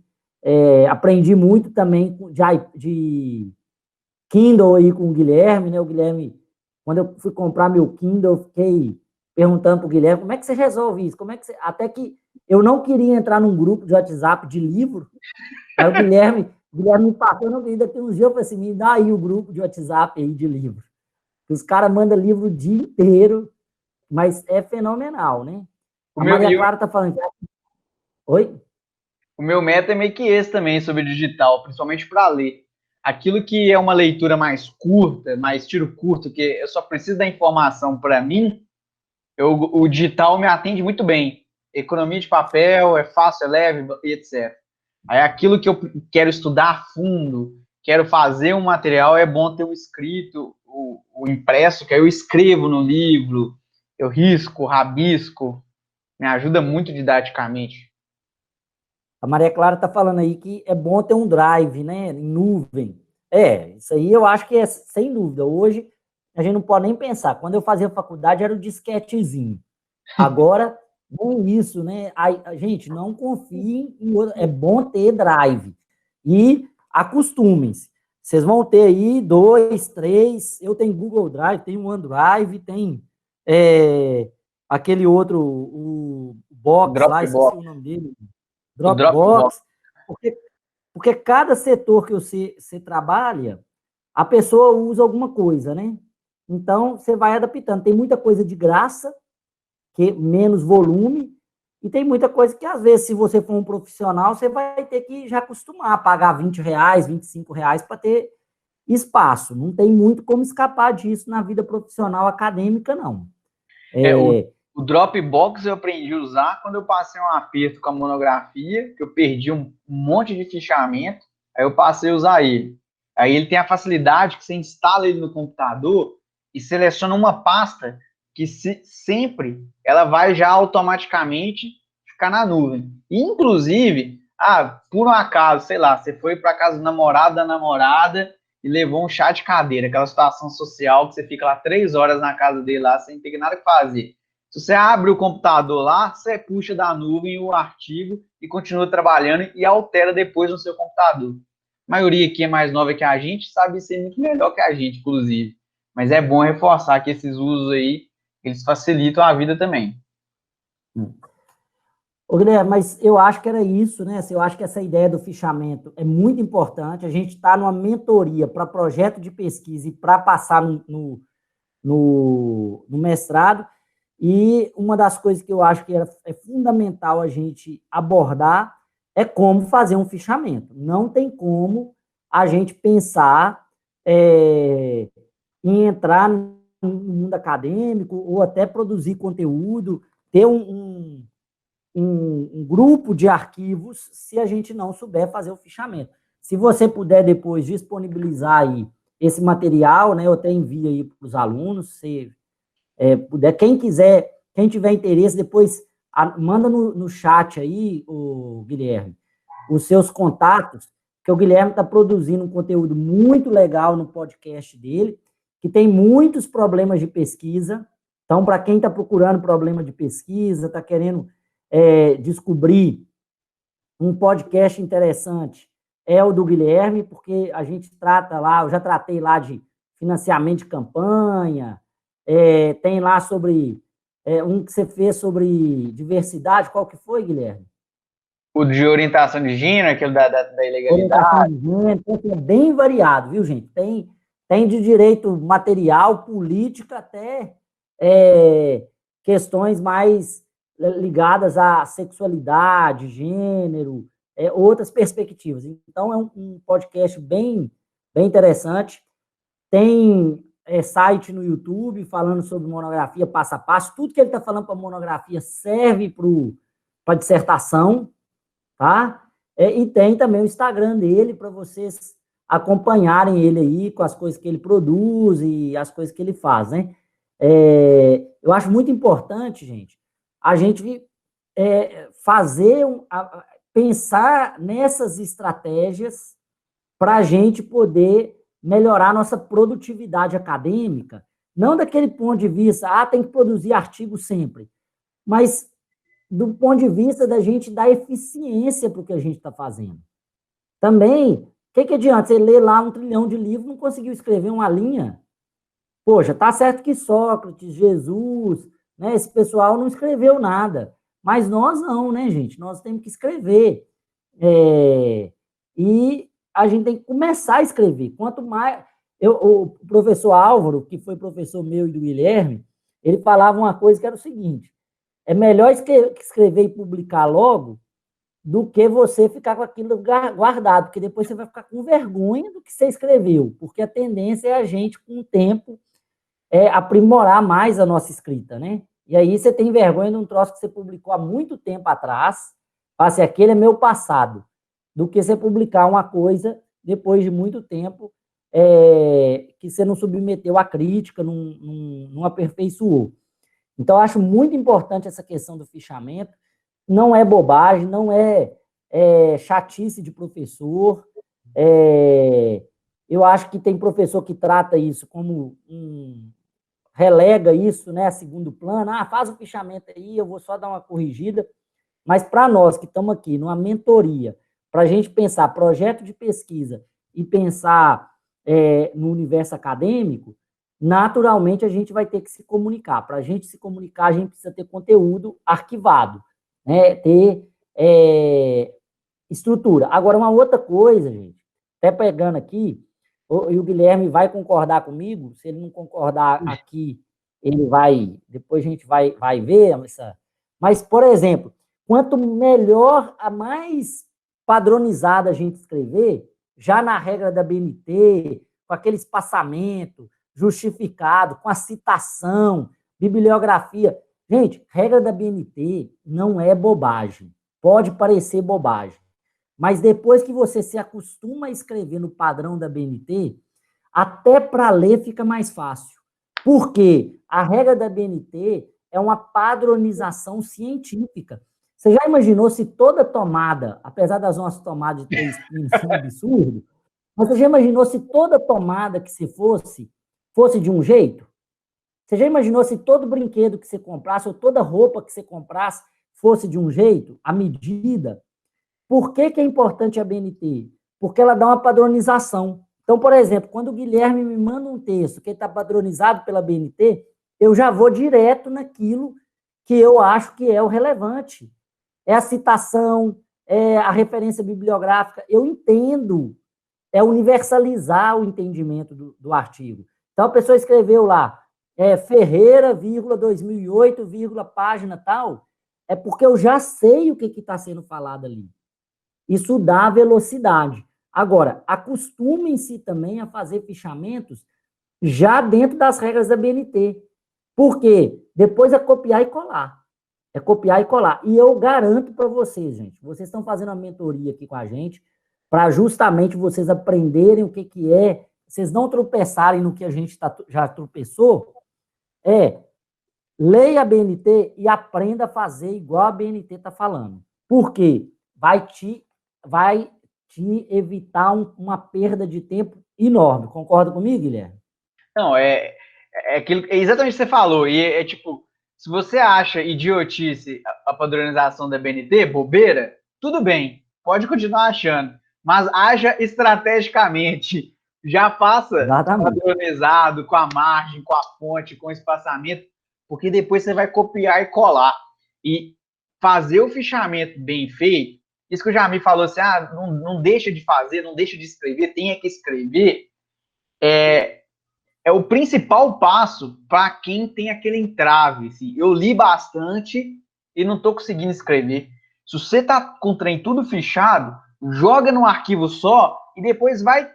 Aprendi muito também de Kindle aí com o Guilherme, né? O Guilherme, quando eu fui comprar meu Kindle, eu fiquei perguntando para o Guilherme, como é que você resolve isso? Até que eu não queria entrar num grupo de WhatsApp de livro, aí o Guilherme me passou, não queria, daqui uns dias eu falei assim, me dá aí o grupo de WhatsApp aí de livro. Os caras mandam livro o dia inteiro, mas é fenomenal, né? A Maria Clara está falando... Oi? O meu método é meio que esse também, sobre digital, principalmente para ler. Aquilo que é uma leitura mais curta, mais tiro curto, que eu só preciso da informação para mim, o digital me atende muito bem. economia de papel, é fácil, é leve, etc. Aí aquilo que eu quero estudar a fundo, quero fazer um material, é bom ter o escrito, o impresso, que aí eu escrevo no livro, eu risco, rabisco, me ajuda muito didaticamente. A Maria Clara está falando aí que é bom ter um drive, né, em nuvem. Isso aí eu acho que é sem dúvida. Hoje a gente não pode nem pensar. Quando eu fazia faculdade era o disquetezinho. Agora, nem isso, né? Gente, não confiem em outro. É bom ter drive. E acostumem-se. Vocês vão ter aí 2, 3. Eu tenho Google Drive, tenho OneDrive, tem aquele outro, o Box lá, esqueci o nome dele. Dropbox. Porque cada setor que você trabalha, a pessoa usa alguma coisa, né? Então, você vai adaptando. Tem muita coisa de graça, que menos volume, e tem muita coisa que, às vezes, se você for um profissional, você vai ter que já acostumar a pagar R$20, R$25 para ter espaço. Não tem muito como escapar disso na vida profissional acadêmica, não. O Dropbox eu aprendi a usar quando eu passei um aperto com a monografia, que eu perdi um monte de fichamento, aí eu passei a usar ele. Aí ele tem a facilidade que você instala ele no computador e seleciona uma pasta que sempre ela vai já automaticamente ficar na nuvem. Inclusive, por um acaso, sei lá, você foi para casa do namorado, da namorada e levou um chá de cadeira, aquela situação social que você fica lá 3 horas na casa dele lá sem ter nada que fazer. Se você abre o computador lá, você puxa da nuvem o artigo e continua trabalhando e altera depois no seu computador. A maioria aqui é mais nova que a gente, sabe ser muito melhor que a gente, inclusive. Mas é bom reforçar que esses usos aí, eles facilitam a vida também. Ô, Guilherme, mas eu acho que era isso, né? Eu acho que essa ideia do fichamento é muito importante. A gente está numa mentoria para projeto de pesquisa e para passar no mestrado. E uma das coisas que eu acho que é fundamental a gente abordar é como fazer um fichamento. Não tem como a gente pensar em entrar no mundo acadêmico ou até produzir conteúdo, ter um grupo de arquivos se a gente não souber fazer o fichamento. Se você puder depois disponibilizar aí esse material, né, eu até envio aí para os alunos, se puder, quem quiser, quem tiver interesse, depois manda no chat aí, o Guilherme, os seus contatos, que o Guilherme está produzindo um conteúdo muito legal no podcast dele, que tem muitos problemas de pesquisa. Então, para quem está procurando problema de pesquisa, está querendo descobrir um podcast interessante, é o do Guilherme, porque a gente trata lá, eu já tratei lá de financiamento de campanha, tem lá sobre um que você fez sobre diversidade. Qual que foi, Guilherme? O de orientação de gênero, aquele da ilegalidade. Orientação de gênero, é bem variado, viu, gente? Tem de direito material, política, até questões mais ligadas à sexualidade, gênero, outras perspectivas. Então, é um podcast bem interessante. Tem site no YouTube falando sobre monografia passo a passo. Tudo que ele está falando para monografia serve para dissertação, tá? E tem também o Instagram dele para vocês acompanharem ele aí com as coisas que ele produz e as coisas que ele faz, né? Eu acho muito importante, gente, a gente pensar nessas estratégias para a gente poder melhorar a nossa produtividade acadêmica, não daquele ponto de vista, tem que produzir artigo sempre, mas do ponto de vista da gente dar eficiência para o que a gente está fazendo. Também, o que adianta você ler lá 1 trilhão de livros e não conseguiu escrever uma linha? Poxa, tá certo que Sócrates, Jesus, né, esse pessoal não escreveu nada, mas nós não, né, gente? Nós temos que escrever. E a gente tem que começar a escrever. Quanto mais... o professor Álvaro, que foi professor meu e do Guilherme, ele falava uma coisa que era o seguinte: é melhor escrever e publicar logo do que você ficar com aquilo guardado, porque depois você vai ficar com vergonha do que você escreveu, porque a tendência é a gente, com o tempo, aprimorar mais a nossa escrita, né? E aí você tem vergonha de um troço que você publicou há muito tempo atrás, fala assim, aquele é meu passado, do que você publicar uma coisa depois de muito tempo que você não submeteu à crítica, não aperfeiçoou. Então, eu acho muito importante essa questão do fichamento. Não é bobagem, não é chatice de professor. Eu acho que tem professor que trata isso como relega isso, né, a segundo plano. Faz o fichamento aí, eu vou só dar uma corrigida. Mas para nós que estamos aqui numa mentoria, para a gente pensar projeto de pesquisa e pensar no universo acadêmico, naturalmente a gente vai ter que se comunicar. Para a gente se comunicar, a gente precisa ter conteúdo arquivado, né? Ter estrutura. Agora, uma outra coisa, gente, até pegando aqui, e o Guilherme vai concordar comigo, se ele não concordar aqui, ele vai, depois a gente vai ver essa. Mas, por exemplo, quanto melhor, a mais padronizada a gente escrever, já na regra da BNT, com aquele espaçamento justificado, com a citação, bibliografia. Gente, regra da BNT não é bobagem. Pode parecer bobagem. Mas depois que você se acostuma a escrever no padrão da BNT, até para ler fica mais fácil. Por quê? A regra da BNT é uma padronização científica. Você já imaginou se toda tomada, apesar das nossas tomadas de 3 pinos ser um absurdo, mas você já imaginou se toda tomada que você fosse de um jeito? Você já imaginou se todo brinquedo que você comprasse, ou toda roupa que você comprasse, fosse de um jeito, à medida? Por que é importante a BNT? Porque ela dá uma padronização. Então, por exemplo, quando o Guilherme me manda um texto que está padronizado pela BNT, eu já vou direto naquilo que eu acho que é o relevante. É a citação, é a referência bibliográfica. Eu entendo, é universalizar o entendimento do artigo. Então, a pessoa escreveu lá, Ferreira, 2008, página tal, é porque eu já sei o que está sendo falado ali. Isso dá velocidade. Agora, acostumem-se também a fazer fichamentos já dentro das regras da BNT. Por quê? Depois é copiar e colar. É copiar e colar. E eu garanto para vocês, gente, vocês estão fazendo a mentoria aqui com a gente para justamente vocês aprenderem o que é, vocês não tropeçarem no que a gente já tropeçou, leia a BNT e aprenda a fazer igual a BNT está falando. Por quê? Vai te evitar uma perda de tempo enorme. Concorda comigo, Guilherme? Não, é exatamente o que você falou. E tipo, se você acha idiotice a padronização da BNT, bobeira, tudo bem, pode continuar achando. Mas haja estrategicamente. Já faça Exatamente. padronizado, com a margem, com a fonte, com o espaçamento, porque depois você vai copiar e colar. E fazer o fichamento bem feito, isso que o Jamil falou assim, não deixa de fazer, não deixa de escrever, tem que escrever, é o principal passo para quem tem aquele entrave. Assim. Eu li bastante e não estou conseguindo escrever. Se você está com o trem tudo fichado, joga num arquivo só e depois vai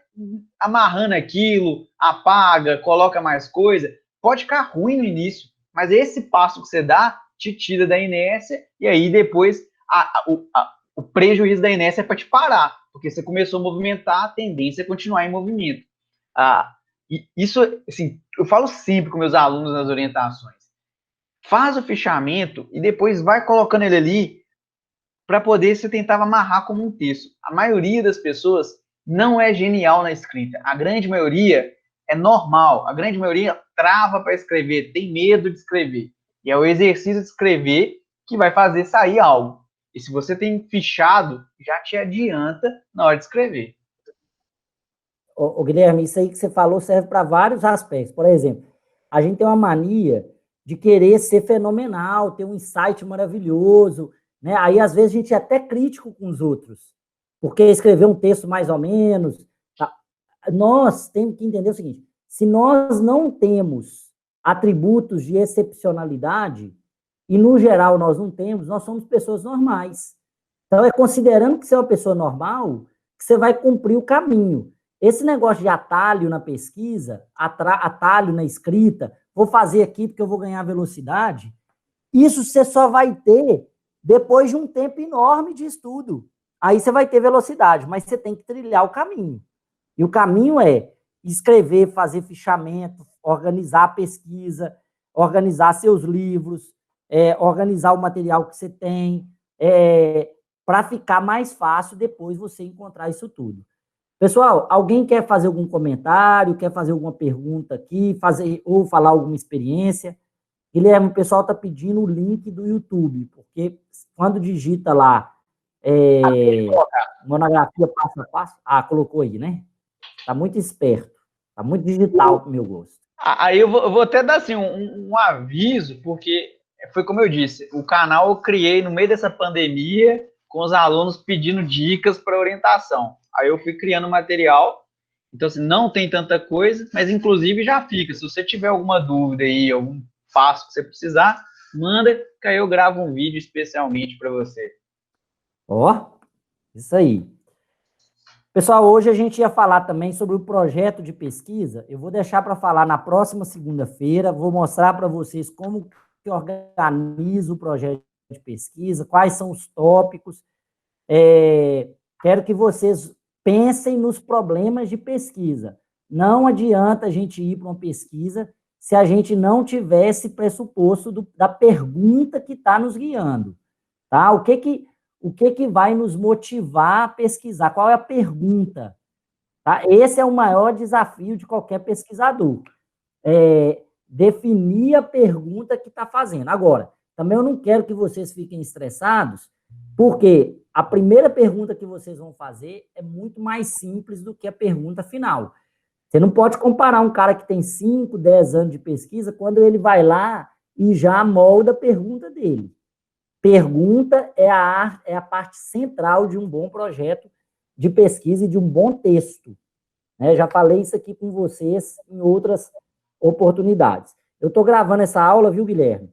amarrando aquilo, apaga, coloca mais coisa. Pode ficar ruim no início, mas esse passo que você dá te tira da inércia e aí depois o prejuízo da inércia é para te parar, porque você começou a movimentar, a tendência é continuar em movimento. Isso, assim, eu falo sempre com meus alunos nas orientações. Faz o fichamento e depois vai colocando ele ali para poder você tentar amarrar como um texto. A maioria das pessoas não é genial na escrita. A grande maioria é normal. A grande maioria trava para escrever, tem medo de escrever. E é o exercício de escrever que vai fazer sair algo. E se você tem fichado, já te adianta na hora de escrever. Ô, Guilherme, isso aí que você falou serve para vários aspectos. Por exemplo, a gente tem uma mania de querer ser fenomenal, ter um insight maravilhoso, né? Aí, às vezes, a gente é até crítico com os outros, porque escreveu um texto mais ou menos. Tá? Nós temos que entender o seguinte, se nós não temos atributos de excepcionalidade, e, no geral, nós não temos, nós somos pessoas normais. Então, é considerando que você é uma pessoa normal, que você vai cumprir o caminho. Esse negócio de atalho na pesquisa, atalho na escrita, vou fazer aqui porque eu vou ganhar velocidade, Isso você só vai ter depois de um tempo enorme de estudo. Aí você vai ter velocidade, mas você tem que trilhar o caminho. E o caminho é escrever, fazer fichamento, organizar a pesquisa, organizar seus livros, organizar o material que você tem, para ficar mais fácil depois você encontrar isso tudo. Pessoal, alguém quer fazer algum comentário, quer fazer alguma pergunta aqui, ou falar alguma experiência? Guilherme, o pessoal está pedindo o link do YouTube, porque quando digita lá monografia passo a passo, colocou aí, né? Está muito esperto, está muito digital para o meu gosto. Aí eu vou até dar assim, um aviso, porque foi como eu disse, o canal eu criei no meio dessa pandemia, com os alunos pedindo dicas para orientação. Aí eu fui criando material, então assim, não tem tanta coisa, mas inclusive já fica. Se você tiver alguma dúvida aí, algum passo que você precisar, manda, que aí eu gravo um vídeo especialmente para você. Ó, isso aí. Pessoal, hoje a gente ia falar também sobre o projeto de pesquisa. Eu vou deixar para falar na próxima segunda-feira. Vou mostrar para vocês como que organiza o projeto de pesquisa, quais são os tópicos. Quero que vocês pensem nos problemas de pesquisa. Não adianta a gente ir para uma pesquisa se a gente não tiver esse pressuposto da pergunta que está nos guiando. Tá? O que vai nos motivar a pesquisar? Qual é a pergunta? Tá? Esse é o maior desafio de qualquer pesquisador. Definir a pergunta que está fazendo. Agora, também eu não quero que vocês fiquem estressados, porque a primeira pergunta que vocês vão fazer é muito mais simples do que a pergunta final. Você não pode comparar um cara que tem 5, 10 anos de pesquisa quando ele vai lá e já molda a pergunta dele. Pergunta é a parte central de um bom projeto de pesquisa e de um bom texto. Já falei isso aqui com vocês em outras oportunidades. Eu estou gravando essa aula, viu, Guilherme?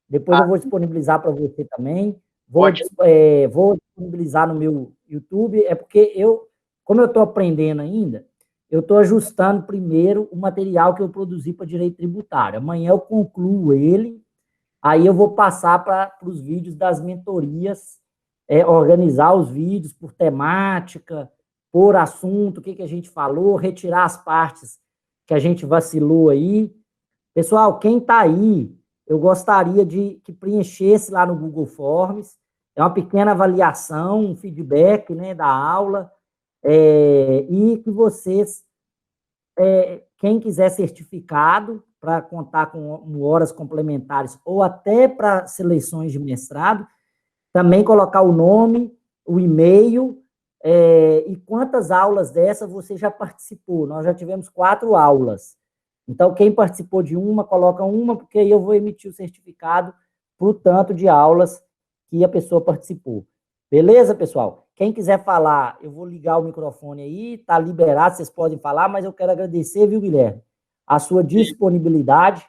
Depois eu vou disponibilizar para você também. Vou disponibilizar no meu YouTube, porque como eu estou aprendendo ainda, eu estou ajustando primeiro o material que eu produzi para direito tributário. Amanhã eu concluo ele, aí eu vou passar para os vídeos das mentorias, organizar os vídeos por temática, por assunto, o que a gente falou, retirar as partes que a gente vacilou aí. Pessoal, quem está aí, eu gostaria de que preenchesse lá no Google Forms, é uma pequena avaliação, um feedback, né, da aula, e que vocês, quem quiser certificado, para contar com horas complementares, ou até para seleções de mestrado, também colocar o nome, o e-mail, e quantas aulas dessa você já participou. Nós já tivemos 4 aulas. Então, quem participou de uma, coloca uma, porque aí eu vou emitir o certificado para o tanto de aulas que a pessoa participou. Beleza, pessoal? Quem quiser falar, eu vou ligar o microfone aí, está liberado, vocês podem falar, mas eu quero agradecer, viu, Guilherme, a sua disponibilidade.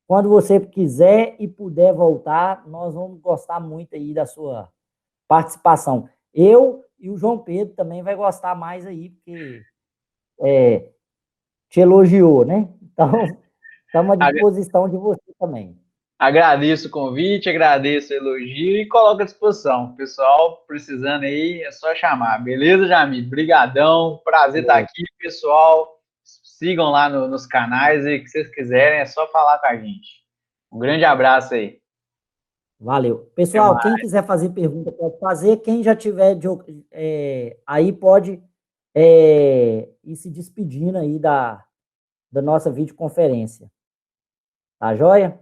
Quando você quiser e puder voltar, nós vamos gostar muito aí da sua participação. Eu e o João Pedro também vai gostar mais aí, porque te elogiou, né? Então, estamos à disposição de você também. Agradeço o convite, agradeço o elogio e coloco à disposição. Pessoal, precisando aí, é só chamar. Beleza, Jamil? Brigadão, prazer estar aqui, pessoal. Sigam lá nos canais e que vocês quiserem, é só falar com a gente. Um grande abraço aí. Valeu. Pessoal, quem quiser fazer pergunta, pode fazer. Quem já tiver aí, pode ir se despedindo aí da nossa videoconferência. Tá joia?